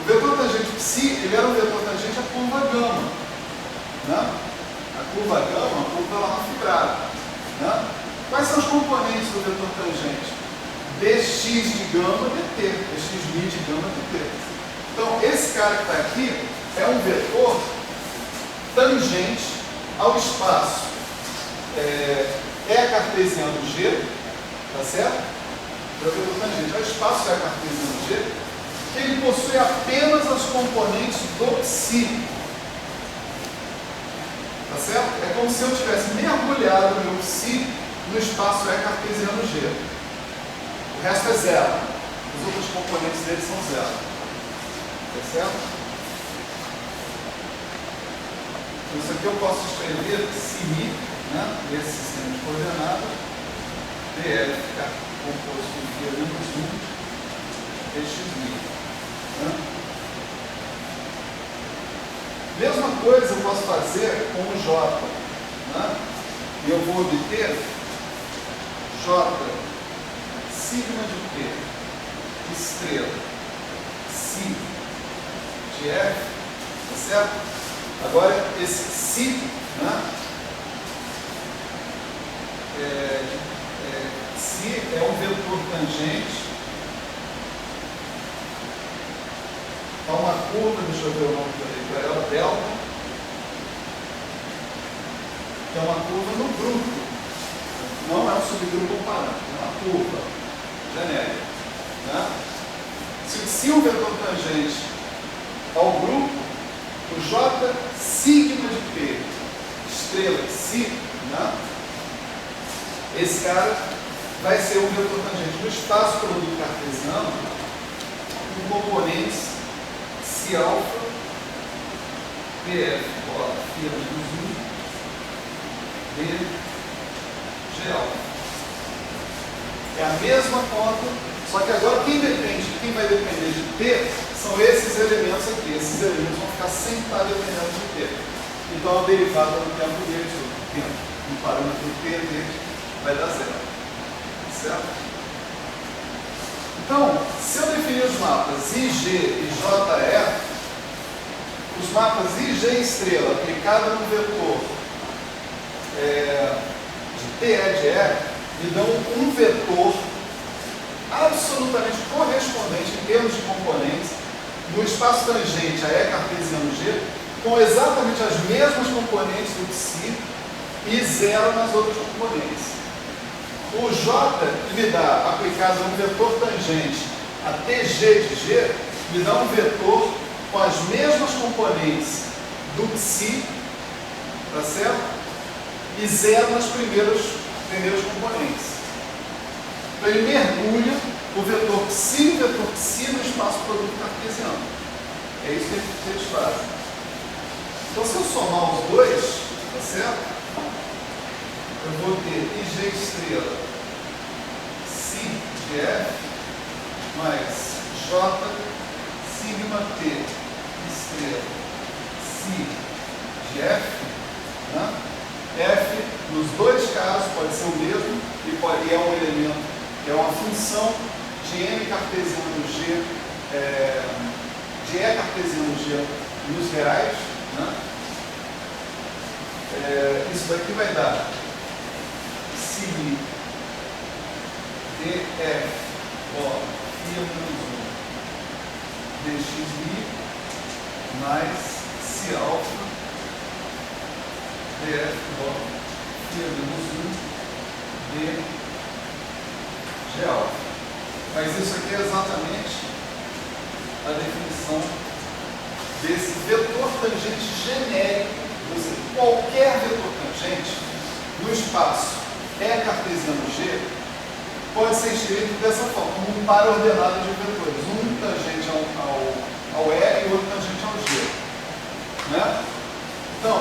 O vetor tangente psi, ele era um vetor tangente à curva gama. Né? A curva gama, a curva lá no fibrado. Né? Quais são os componentes do vetor tangente? dx de gama dt, dxmi de gama dt. Então, esse cara que está aqui é um vetor tangente ao espaço cartesiano G, tá certo? É o vetor tangente ao espaço cartesiano G, que ele possui apenas as componentes do psi. Tá certo? É como se eu tivesse mergulhado no meu psi no espaço cartesiano G. O resto é zero. Os outros componentes dele são zero. Tá certo? Isso aqui eu posso escrever psi, né? Esse sistema de coordenadas, df composto com φ menos 1 dxmi. Né? Mesma coisa eu posso fazer com o j. Né? E eu vou obter j sigma de t estrela si de f, tá certo? Agora, esse si, né? Si é um vetor tangente a uma curva, deixa eu ver o nome que eu dei para ela, delta, que é uma curva no grupo, não é um subgrupo comparado, é uma curva genérica. Né? Se o vetor tangente ao grupo, o j sigma de p estrela si, né? Esse cara vai ser um vetor tangente no espaço produto cartesiano com componentes si alfa pf φ menos 1 d g alfa. É a mesma conta, só que agora quem vai depender de t São esses elementos aqui. Esses elementos vão ficar sempre dependendo de T. Então a derivada do tempo deles, o tempo, um parâmetro T deles, vai dar zero. Certo? Então, se eu definir os mapas IG e JE, os mapas IG estrela aplicado no vetor de TE de E me dão um vetor absolutamente correspondente em termos de componentes no espaço tangente a E cartesiano G com exatamente as mesmas componentes do psi e zero nas outras componentes. O J que me dá, aplicado a um vetor tangente a TG de G, me dá um vetor com as mesmas componentes do psi, tá certo? E zero nas primeiras componentes. Então ele mergulha o vetor psi e o vetor psi no espaço produto cartesiano. É isso que eles fazem. Então se eu somar os dois, tá certo? Eu vou ter IG estrela Psi de F mais J sigma T estrela Psi de F, né? F, nos dois casos, pode ser o mesmo e é um elemento, é uma função de M cartesiano G, de E cartesiano G nos reais, né? Isso daqui vai dar psi df ó, φ menos 1 dxi mais psi alfa df ó, φ menos 1 dg alfa. Mas isso aqui é exatamente a definição desse vetor tangente genérico, ou seja, qualquer vetor tangente no espaço E cartesiano G pode ser escrito dessa forma, como um par ordenado de vetores, um tangente ao E e outro tangente ao G. Né? Então,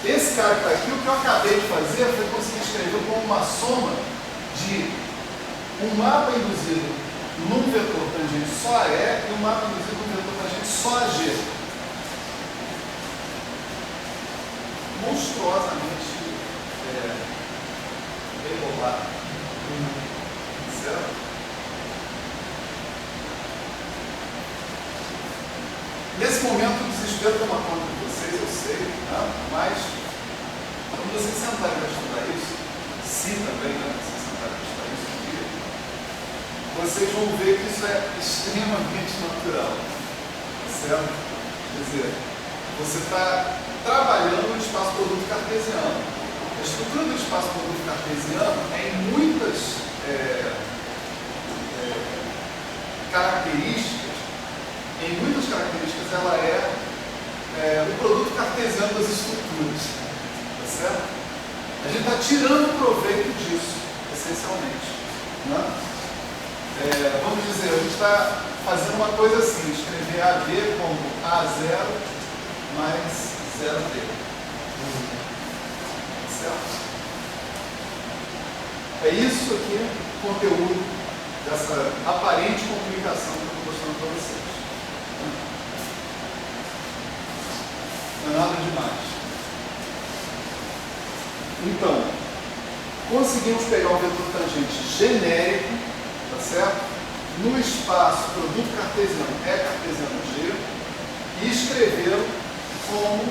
esse cara que está aqui, o que eu acabei de fazer foi conseguir escrever como uma soma de um mapa induzido num vetor tangente só a E e um mapa induzido num vetor tangente só a G. Monstruosamente regular. Certo? Nesse momento o desespero toma conta de vocês, eu sei, né? Mas quando vocês sentarem para estudar isso, se também, né? Vocês sentarem para estudar isso um dia, vocês vão ver que isso é extremamente natural. Certo? Quer dizer, você está trabalhando no espaço produto cartesiano. A estrutura do espaço produto cartesiano é em muitas características, ela é o produto cartesiano das estruturas. Tá certo? A gente está tirando proveito disso, essencialmente. Né? Vamos dizer, a gente está fazendo uma coisa assim, escrever AD como A0 mais 0D. Certo? É isso aqui o conteúdo dessa aparente complicação que eu estou mostrando para vocês. Não é nada demais. Então, conseguimos pegar um vetor tangente genérico, tá certo? No espaço produto cartesiano E cartesiano G e escrevê-lo como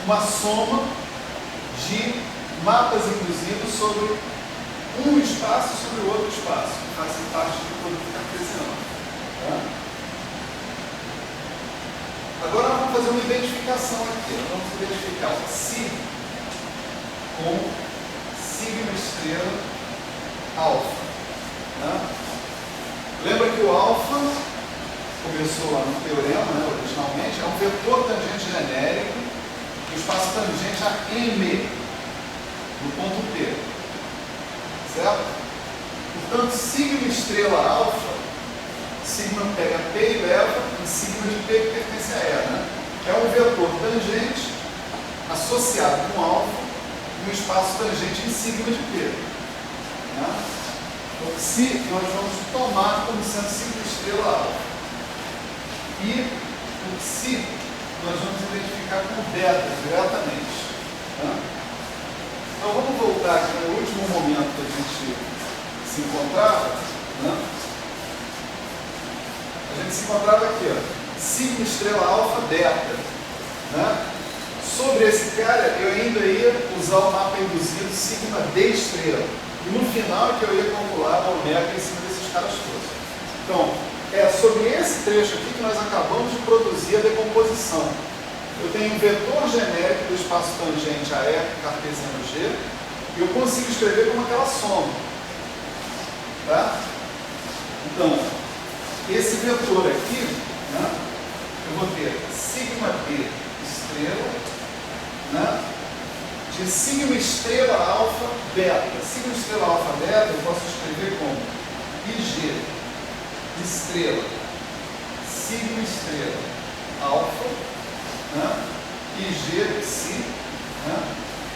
uma soma de mapas induzidos sobre um espaço e sobre o outro espaço, que fazem parte do produto cartesiano. Tá? Agora nós vamos fazer uma identificação aqui. Nós vamos identificar o psi com sigma estrela alfa. Tá? Lembra que o alfa começou lá no teorema, né, originalmente, é um vetor tangente genérico do espaço tangente a M no ponto P. Certo? Portanto, sigma estrela alfa, sigma pega P e leva em sigma de P que pertence a E. Né? É um vetor tangente associado com alfa no espaço tangente em sigma de P. Né? O psi nós vamos tomar como sendo sigma estrela alfa. E o psi nós vamos identificar com beta diretamente. Tá? Então vamos voltar aqui no último momento que a gente se encontrava. Né? A gente se encontrava aqui, ó, sigma estrela alfa beta. Né? Sobre esse cara eu ainda ia usar o mapa induzido sigma D estrela. E no final é que eu ia calcular a omega em cima desses caras todos. Então, é sobre esse trecho aqui que nós acabamos de produzir a decomposição. Eu tenho um vetor genérico do espaço tangente a E cartesiano G, e eu consigo escrever como aquela soma. Tá? Então, esse vetor aqui, né, eu vou ter sigma D estrela, né, de sigma estrela alfa beta. Sigma estrela alfa beta eu posso escrever como IG estrela sigma estrela alfa, né, IG psi, né,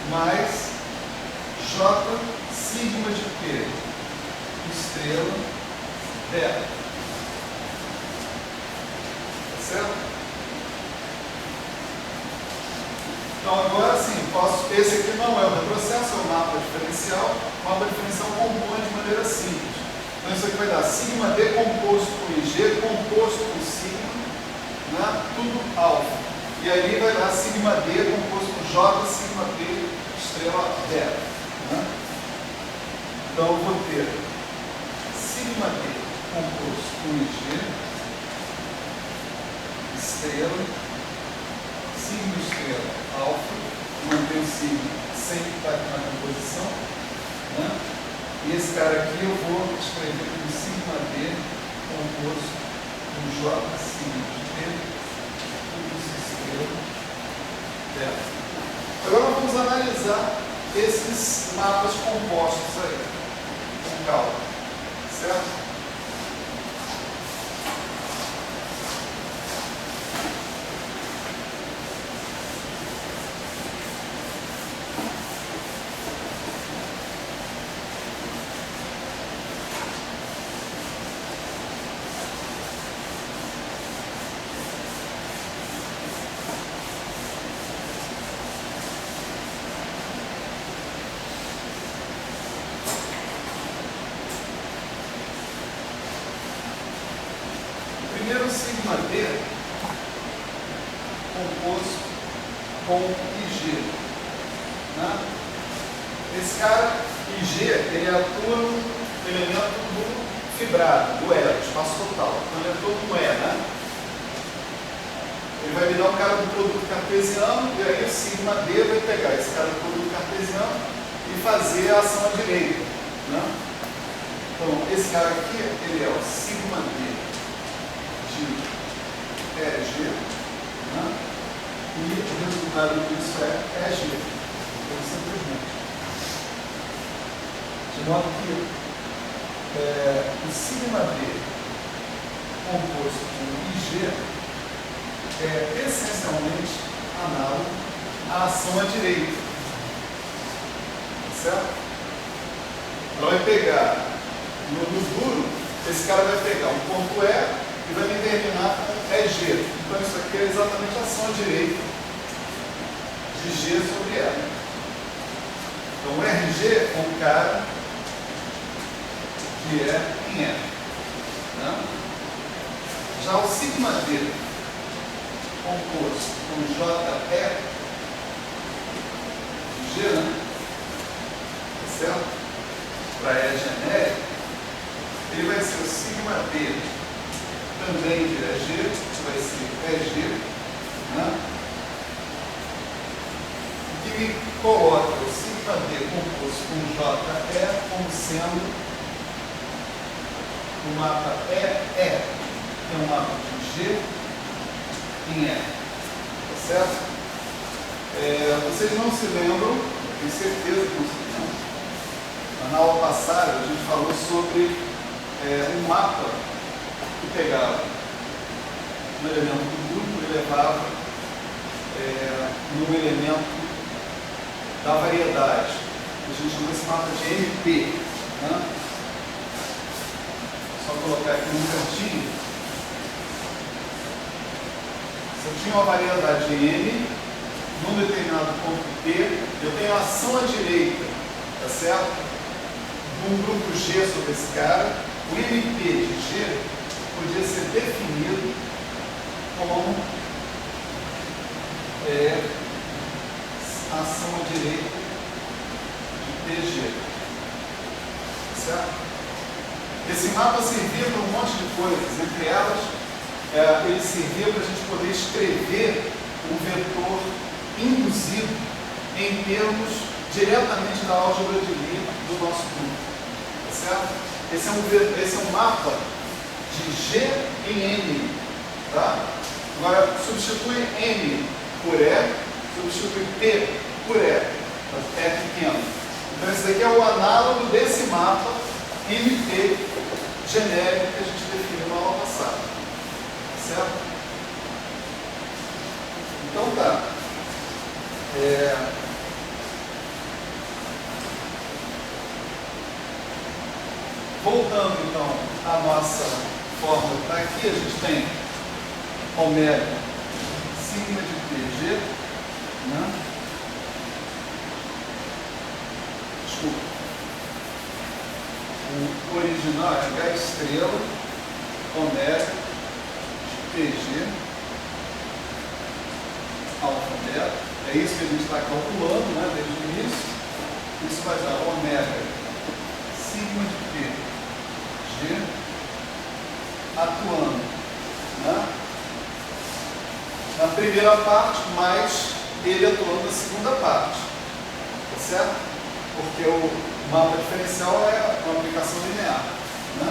mais J sigma de P estrela beta. Tá certo? Então agora sim, esse aqui não é o retrocesso, é o mapa diferencial. O mapa diferencial compõe de maneira simples. Então isso aqui vai dar sigma D composto com IG, composto com sigma, né, tudo alfa. E aí vai dar sigma D composto com J, sigma P, estrela beta. Né? Então eu vou ter sigma D composto com IG, estrela, sigma estrela alfa, manter o sigma sempre está aqui na composição, né? E esse cara aqui eu vou escrever como sigma D composto com J sigma de P, estrela beta. Agora nós vamos analisar esses mapas compostos aí, com calma, certo? Primeiro sigma D composto com IG. Né? Esse cara, IG, ele atua no elemento do fibrado, do E, do espaço total. Então ele atua no E, né? Ele vai me dar o cara do produto cartesiano, e aí o sigma D vai pegar esse cara do produto cartesiano e fazer a ação à direita. Né? Então, esse cara aqui, ele é o sigma D de EG, né? E o resultado disso é EG, então simplesmente. De modo que o sigma D composto com IG é essencialmente análogo à ação à direita, certo? Ela vai pegar no duro, esse cara vai pegar um ponto E e vai me terminar com EG. Então isso aqui é exatamente a ação à direita de G sobre E. Então o RG é um cara que é em E. Né? Já o sigma D composto com JE de G, né? Certo? Para E genérico, ele vai ser o sigma D também de EG, que vai ser EG, né? Que me coloca o sigma D composto com JE como sendo o mapa EE, que é um mapa de G em E. Tá certo? Vocês não se lembram, eu tenho certeza que não se lembram. Na aula passada a gente falou sobre um mapa que pegava um elemento do grupo e levava no elemento da variedade. A gente chama esse mapa de MP. Né? Só colocar aqui no cantinho. tinha uma variedade N, num determinado ponto P, eu tenho a ação à direita, tá certo? De um grupo G sobre esse cara, o MP de G podia ser definido como ação à direita de PG, certo? Esse mapa servia para um monte de coisas, entre elas, ele servia para a gente poder escrever um vetor induzido em termos diretamente da álgebra de Lie do nosso grupo, tá certo? Esse é um mapa de G em N, tá? Agora, substitui N por E, substitui P por E, é pequeno. Então, esse daqui é o análogo desse mapa MP genérico que a gente definiu na aula passada, certo? Então, tá. Voltando, então, à nossa fórmula para aqui, a gente tem ômega sigma de PG, né? Desculpa. O original é H estrela, ômega de PG, alfa beta. É isso que a gente está calculando, né, desde o início. Isso vai dar ômega sigma de PG atuando, né, na primeira parte, mais ele atuando na segunda parte, tá certo? Porque o mapa diferencial é uma aplicação linear, né?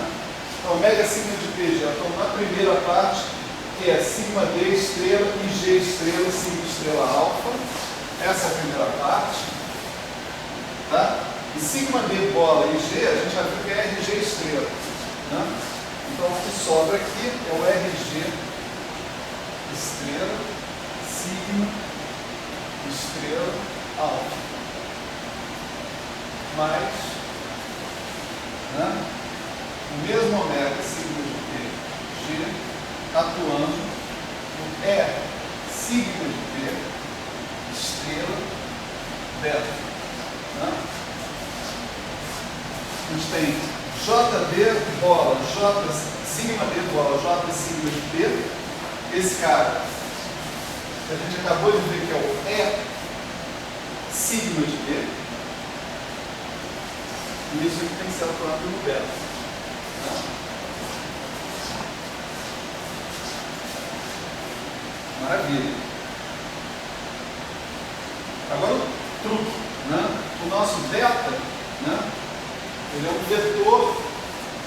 Então, ômega sigma de PG atuando na primeira parte, que é sigma D estrela e G estrela, sigma estrela alfa. Essa é a primeira parte, tá? E sigma D bola e G, a gente já viu que é RG estrela, né? Então, o que sobra aqui é o RG estrela, sigma estrela alfa, mais, né, o mesmo ômega sigma de G atuando no E sigma de P estrela beta, né? A gente tem JD bola, J sigma D bola, J sigma de P. Esse cara que a gente acabou de ver que é o E sigma de P. E isso aqui tem que ser atuado no beta, né? Maravilha. Agora o truque, né? O nosso beta, né, ele é um vetor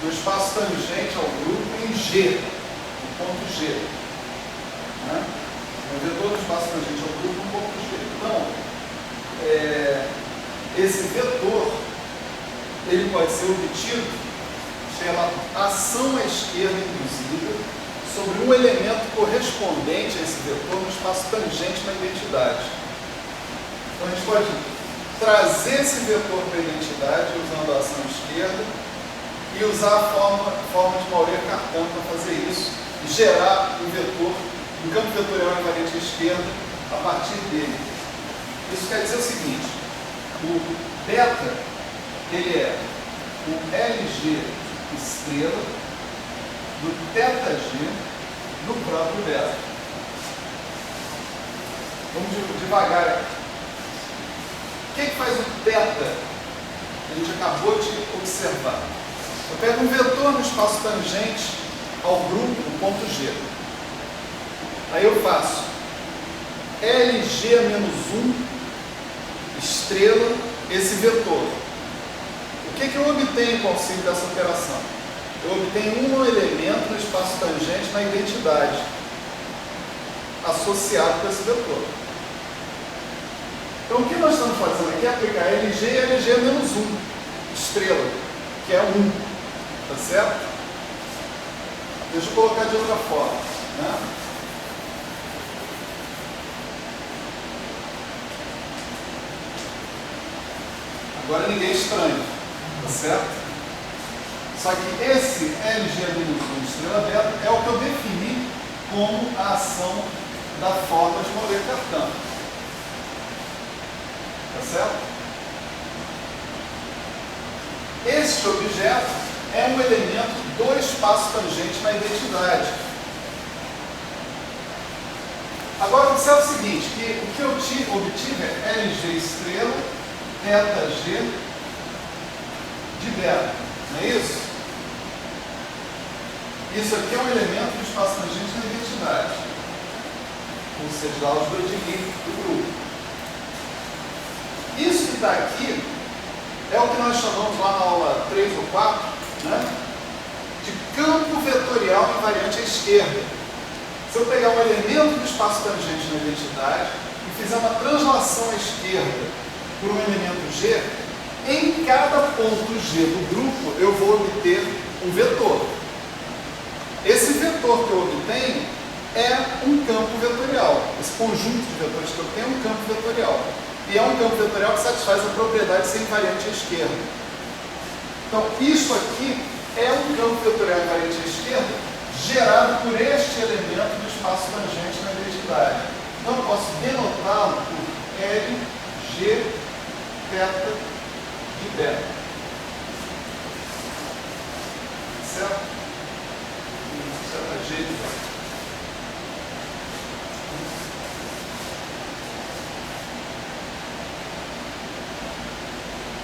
do espaço tangente ao grupo em G, no ponto G, né? É um vetor do espaço tangente ao grupo no ponto G. Então, esse vetor ele pode ser obtido pela ação à esquerda induzida sobre um elemento correspondente a esse vetor no espaço tangente na identidade. Então, a gente pode trazer esse vetor para a identidade usando a ação esquerda e usar a forma de Fourier-Cartan para fazer isso e gerar um vetor, um campo vetorial invariante à esquerda a partir dele. Isso quer dizer o seguinte: o beta ele é o LG estrela do θg do próprio beta. Vamos devagar aqui. O que faz o θ? A gente acabou de observar. Eu pego um vetor no espaço tangente ao grupo, no ponto G. Aí eu faço LG menos 1 estrela esse vetor. O que eu obtenho com o auxílio dessa operação? Eu obtenho um elemento no espaço tangente na identidade associado com esse vetor. Então, o que nós estamos fazendo aqui é aplicar LG e LG menos 1 estrela, que é 1, tá certo? Deixa eu colocar de outra forma, né? Agora ninguém é estranho, tá certo? Só que esse LG menos 1 estrela beta é o que eu defini como a ação da forma de mover cartão. Tá certo? Este objeto é um elemento do espaço tangente na identidade. Agora, observe o seguinte, que o que eu obtive é LG estrela, θg de beta. Não é isso? Isso aqui é um elemento do espaço tangente na identidade. Ou seja, a álgebra de Lie do grupo. Isso que está aqui é o que nós chamamos lá na aula 3 ou 4, né, de campo vetorial invariante à esquerda. Se eu pegar um elemento do espaço tangente na identidade e fizer uma translação à esquerda por um elemento G, em cada ponto G do grupo eu vou obter um vetor. Esse vetor que eu obtenho é um campo vetorial. Esse conjunto de vetores que eu tenho é um campo vetorial. E é um campo vetorial que satisfaz a propriedade de ser invariante à esquerda. Então, isso aqui é um campo vetorial invariante à esquerda gerado por este elemento do espaço tangente na identidade. Então, eu posso denotá-lo por LG θ de beta. Certo? Θg de beta.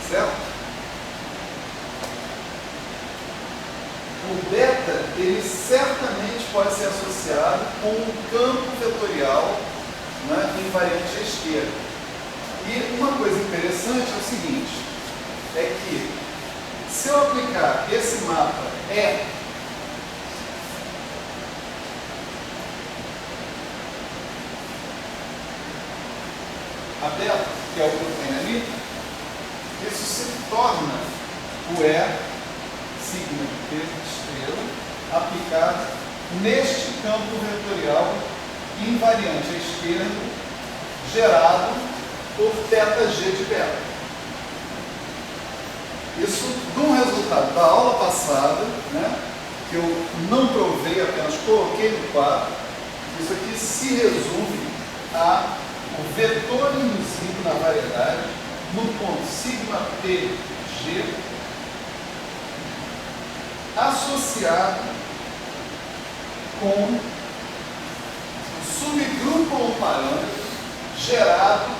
Certo? O beta, ele certamente pode ser associado com um campo vetorial, né, invariante à esquerda. E uma coisa interessante é o seguinte, é que se eu aplicar esse mapa E a beta, que é o que eu tenho ali, isso se torna o E sigma de P estrela aplicado neste campo vetorial invariante à esquerda gerado por θg de beta. Isso de um resultado da aula passada, né, que eu não provei, apenas coloquei no quadro. Isso aqui se resume a o vetor induzido na variedade no ponto sigma pg associado com um subgrupo ou um parâmetro gerado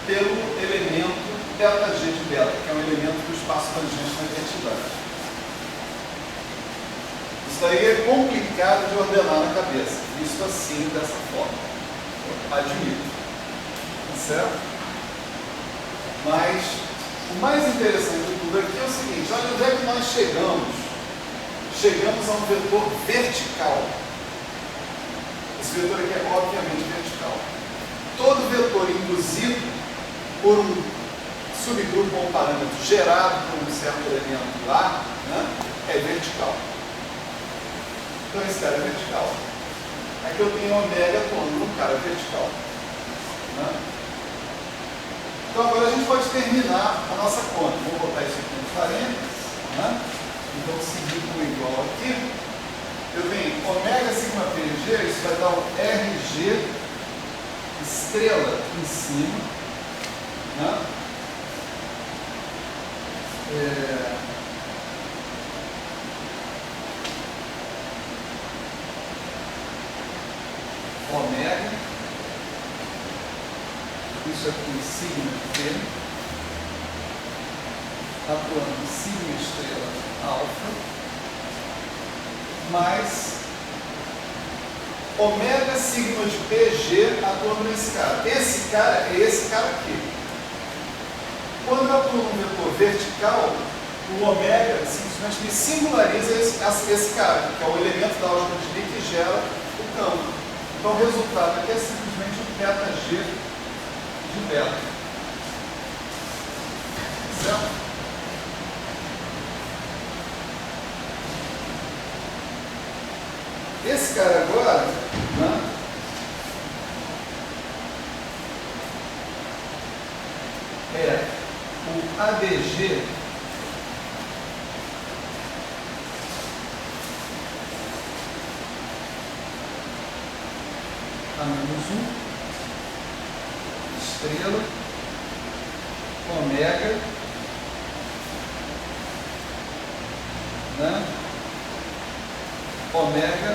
pelo elemento θg de beta, que é um elemento do espaço tangente na identidade. Isso daí é complicado de ordenar na cabeça, visto assim, dessa forma. Admito. Certo? Mas o mais interessante de tudo aqui é o seguinte, olha onde é que nós chegamos. Chegamos a um vetor vertical. Esse vetor aqui é obviamente vertical. Todo vetor induzido por um subgrupo ou um parâmetro gerado por um certo elemento lá, né, é vertical. Então esse cara é vertical. Aqui eu tenho ômega atuando no cara vertical. Né? Então agora a gente pode terminar a nossa conta. Vou botar isso aqui nos parênteses, né? Então seguir com igual aqui. Eu tenho ômega sigma PG, isso vai dar um RG estrela em cima, né? Ômega, isso aqui em sigma T, atuando em sigma estrela alfa, mais ômega sigma de PG atuando nesse cara. Esse cara é esse cara aqui. Quando eu atuo no vetor vertical, o ômega simplesmente me singulariza esse cara, que é o elemento da álgebra de Lie que gera o campo. Então o resultado aqui é simplesmente o θg de beta. Certo? Esse cara agora, né, é o ADG menos 1, estrela, ômega, né? Ômega,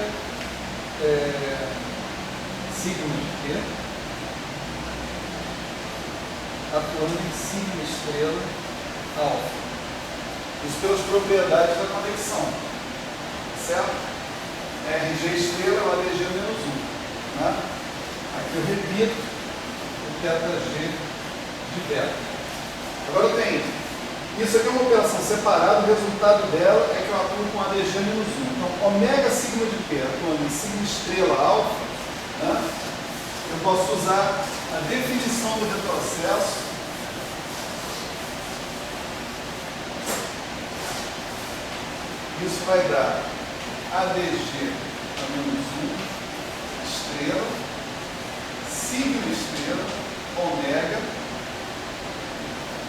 sigma de Q, atuando em sigma estrela alfa. Isso pelas propriedades da conexão, certo? RG estrela é o ADG menos 1. Né? Aqui eu repito o ΔG de beta. Agora eu tenho, isso aqui é uma operação separada, o resultado dela é que eu atuo com ADG menos 1. Então, ômega sigma de P atuando em sigma estrela alfa, né? Eu posso usar a definição do retrocesso isso vai dar ADG a menos 1, estrela, sigma estrela, ômega,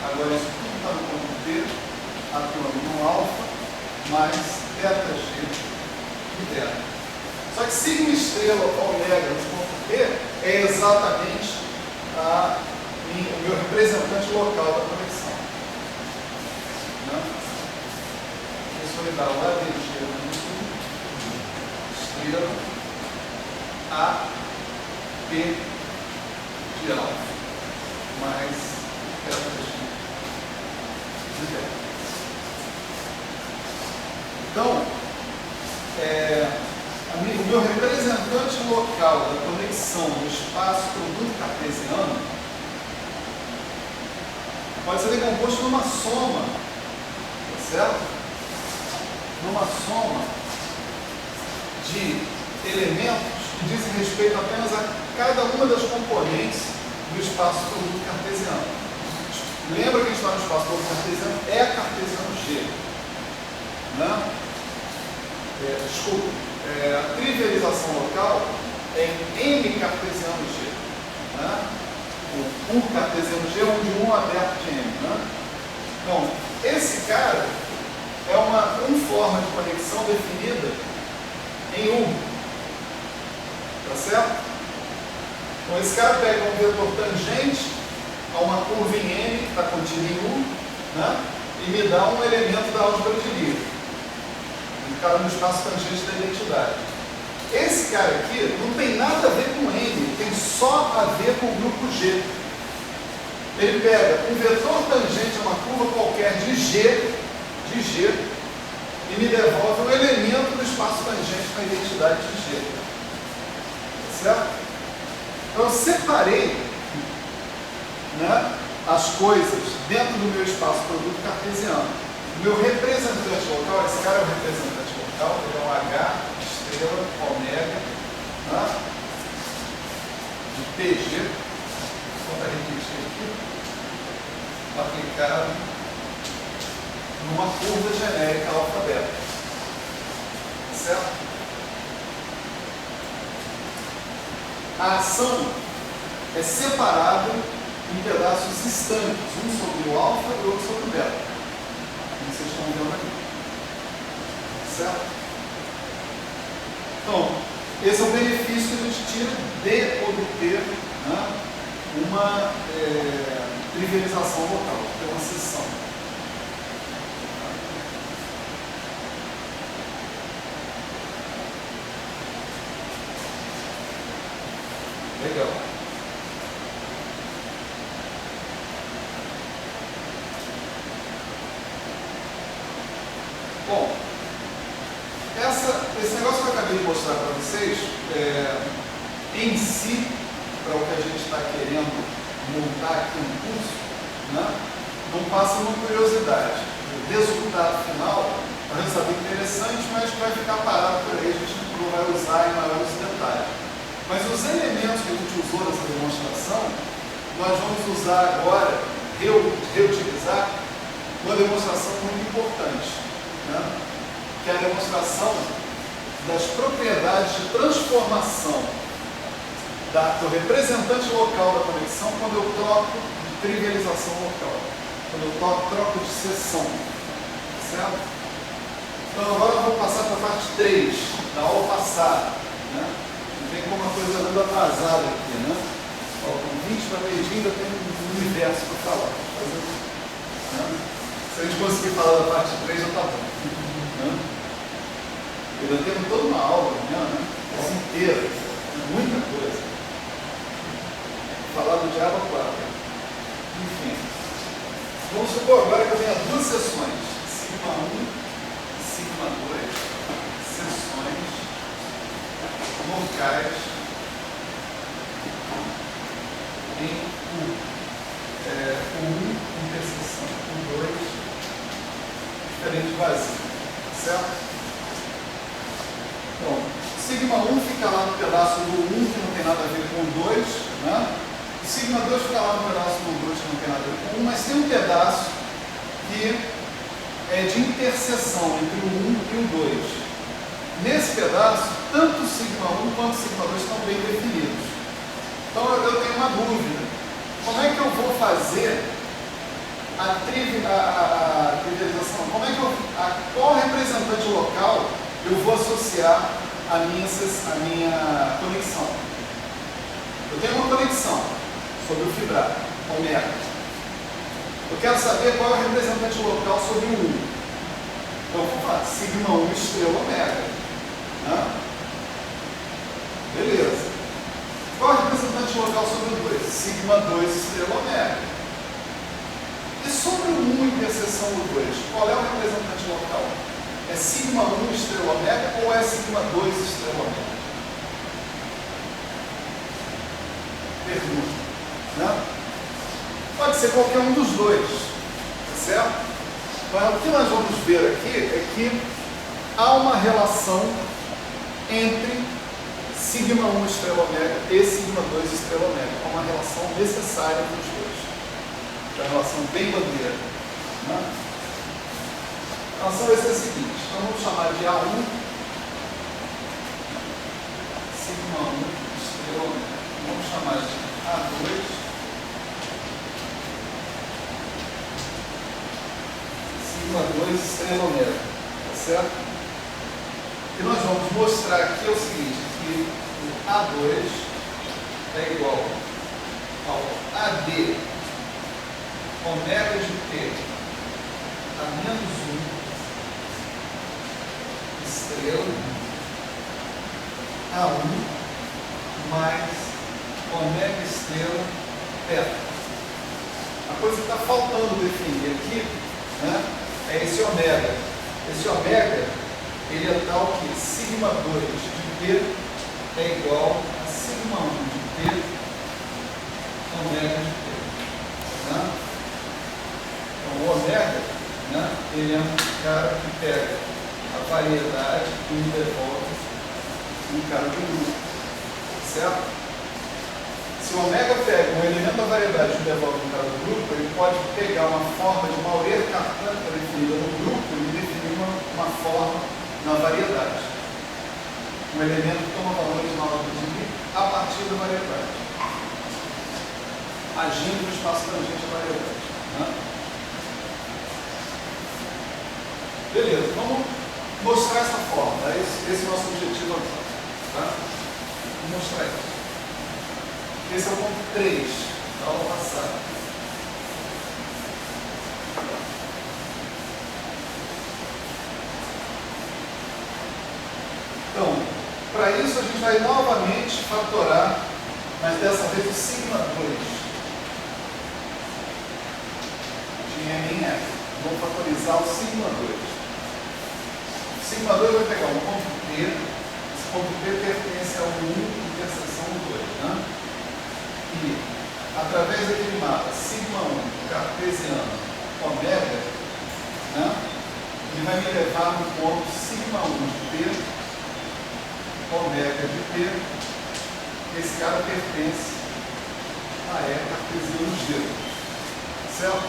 agora isso tudo está no ponto P, atuando no alfa, mais ΔG de beta. Só que sigma estrela, ômega no ponto P é exatamente o meu representante local da conexão. Né? Isso vai dar o ADG menos 1, estrela, A, P de alfa, mais ΔG de beta. Então, o meu representante local da conexão no espaço produto cartesiano pode ser decomposto numa soma, tá certo? Numa soma de elementos que dizem respeito apenas a cada uma das componentes do espaço produto cartesiano. Lembra que a gente está no espaço produto cartesiano? É cartesiano G. Né? A trivialização local é em M cartesiano G. Né? O U cartesiano G, onde um aberto de M. Né? Então, esse cara é uma forma de conexão definida em U. Tá certo? Então, esse cara pega um vetor tangente a uma curva em M que está contida em U, né? E me dá um elemento da álgebra de Lie. Cara no espaço tangente da identidade. Esse cara aqui não tem nada a ver com M, tem só a ver com o grupo G. Ele pega um vetor tangente a uma curva qualquer de G, e me devolve um elemento do espaço tangente da identidade de G. Certo? Então eu separei, né, as coisas dentro do meu espaço produto cartesiano. O meu representante local, esse cara é o representante local, ele é um H, estrela, ômega, né, de PG, vou repetir aqui, aplicado numa curva genérica alfa-beta. Certo? A ação é separada em pedaços estanques, um sobre o alfa e outro sobre o beta. Como vocês estão vendo aqui. Certo? Então, esse é o benefício que a gente tira de obter, né, uma trivialização local, que é uma seção. Legal. Bom, esse negócio que eu acabei de mostrar para vocês, em si, para o que a gente está querendo montar aqui no curso, né, não passa uma curiosidade. O resultado final é um resultado interessante, mas vai ficar parado por aí, a gente não vai usar em maiores detalhes. Mas os elementos que a gente usou nessa demonstração, nós vamos usar agora, reutilizar, uma demonstração muito importante, né? Que é a demonstração das propriedades de transformação do representante local da conexão quando eu troco de trivialização local, quando eu troco de seção, certo? Então agora eu vou passar para a parte 3 da aula passada, né? Vem como uma coisa andando atrasado aqui, né? Ó, com 20 para meio-dia ainda tem um universo para falar. Né? Se a gente conseguir falar da parte 3, já está bom. Né? Ainda temos toda uma aula amanhã, né? Essa inteira, muita coisa. Falar do diabo 4. Enfim. Vamos supor agora que eu tenha duas sessões. Sigma 1, Sigma 2, sessões locais em U1, interseção U2, diferente vazio. Certo? Então, sigma 1 fica lá no pedaço do 1, que não tem nada a ver com o 2, né? E sigma 2 fica lá no pedaço do 2, que não tem nada a ver com o 1, mas tem um pedaço que é de interseção entre o 1 e o 2. Nesse pedaço, tanto o sigma 1 quanto o sigma 2 estão bem definidos. Então eu tenho uma dúvida. Como é que eu vou fazer a trivialização? Como é que qual representante local eu vou associar a minha conexão? Eu tenho uma conexão sobre o fibrado, ômega. Eu quero saber qual é o representante local sobre o 1. Então, vou falar sigma 1 estrela ômega. Né? Beleza. Qual é o representante local sobre o 2? Sigma 2 estrela ômega. E sobre o 1 interseção do 2, qual é o representante local? É sigma 1 estrela ômega ou é sigma 2 estrela ômega? Pergunta. Né? Pode ser qualquer um dos dois. Tá certo? Mas o que nós vamos ver aqui é que há uma relação entre sigma 1 estrela ômega e sigma 2 estrela ômega. Há uma relação necessária entre os dois. É uma relação bem bandeira. Né? A relação vai ser a seguinte. Então vamos chamar de A1 sigma 1 estrela ômega. Vamos chamar de A2 sigma 2 estrela ômega. Tá certo? O que nós vamos mostrar aqui é o seguinte, que o A2 é igual ao AD ômega de T a menos 1 estrela A1 mais ômega estrela beta. A coisa que está faltando definir aqui, né, é esse ômega. Esse ômega, ele é tal que sigma 2 de P é igual a sigma 1 de P ômega de P. Né? Então, o ômega, né, ele é um cara que pega a variedade e me devolve um cara do grupo. Certo? Se o ômega pega um elemento da variedade e me devolve um cara do grupo, ele pode pegar uma forma de uma orelha cartânica definida no grupo e me definir uma forma na variedade. Um elemento que toma valores na ordem de μ a partir da variedade. Agindo no espaço tangente à variedade. Né? Beleza, vamos mostrar essa forma. Tá? Esse é o nosso objetivo agora. Tá? Vou mostrar isso. Esse é o ponto 3 da aula passada. Então, para isso a gente vai novamente fatorar, mas dessa vez o sigma 2 de M em F. Vamos fatorizar o sigma 2. O sigma 2 vai pegar um ponto P, esse ponto P pertence ao 1 interseção 2, né? E, através daquele mapa sigma 1 cartesiano ômega, né, ele vai me levar no ponto sigma 1 de P ômega de P. Esse cara pertence a E cartesiano G. Certo?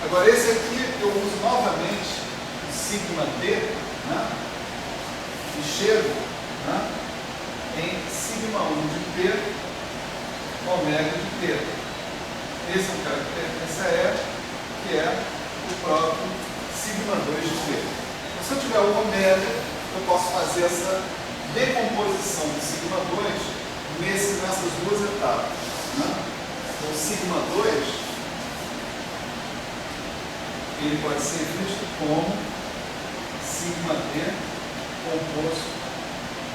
Agora esse aqui eu uso novamente o sigma D, né, e chego, né, em sigma 1 de P ômega de P. Esse é o cara que pertence a E, que é o próprio sigma 2 de P. Então, se eu tiver o ômega, eu posso fazer essa decomposição de sigma 2 nessas duas etapas. Né? Então, sigma 2 ele pode ser visto como sigma D composto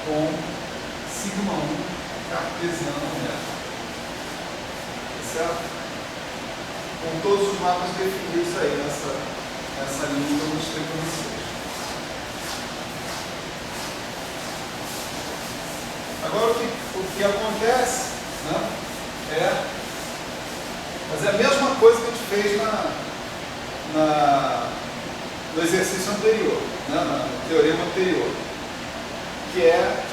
com sigma 1 cartesiano médio. Certo? Com todos os mapas definidos aí nessa linha que eu mostrei para vocês. Agora o que acontece, né, é fazer a mesma coisa que a gente fez no exercício anterior, né, no teorema anterior, que é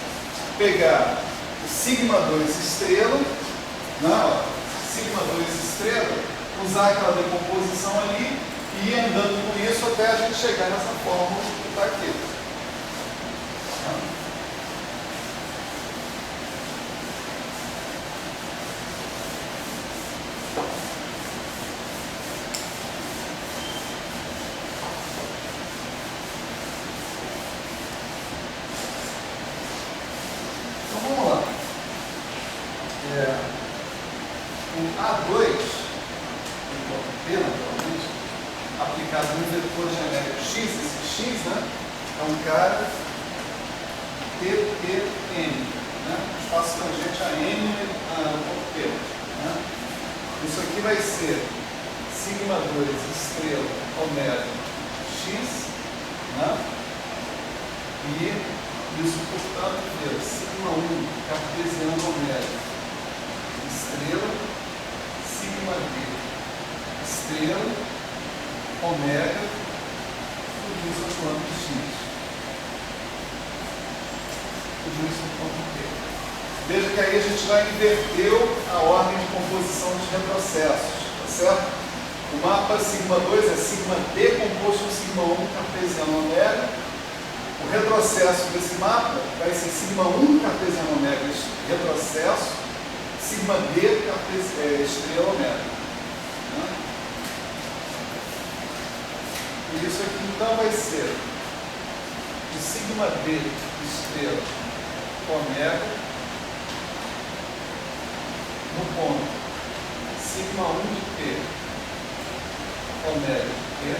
pegar o sigma 2 estrela, né, ó, sigma 2 estrela, usar aquela decomposição ali e ir andando com isso até a gente chegar nessa fórmula que está aqui. Então vamos lá. O A2, P naturalmente, aplicado no vetor genérico X, esse X, né, é um cara PPN, né, espaço tangente a N no ponto P. Né. Isso aqui vai ser sigma 2 estrela omega X, né, e isso, portanto, vira sigma 1 cartesiano omega estrela, sigma D estrela, omega, tudo isso no plano de X. Tudo isso no ponto P. Veja que aí a gente já inverteu a ordem de composição dos retrocessos, tá certo? O mapa sigma 2 é sigma D composto com sigma 1 cartesiano omega. O retrocesso desse mapa vai ser sigma 1 cartesiano omega retrocesso, sigma D estrela omega. Né? E isso aqui então vai ser o sigma D estrela omega no ponto sigma 1 de P omega de P,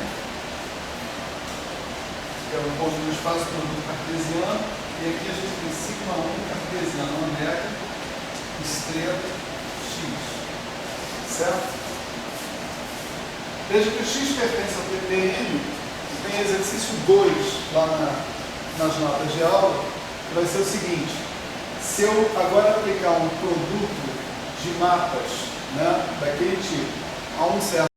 que é o ponto do espaço produto cartesiano, e aqui a gente tem sigma 1 cartesiano omega estrela X, certo? Veja que o X pertence ao PPN, tem exercício 2 lá nas notas de aula, que vai ser o seguinte: se eu agora aplicar um produto de mapas, né, daquele tipo a um certo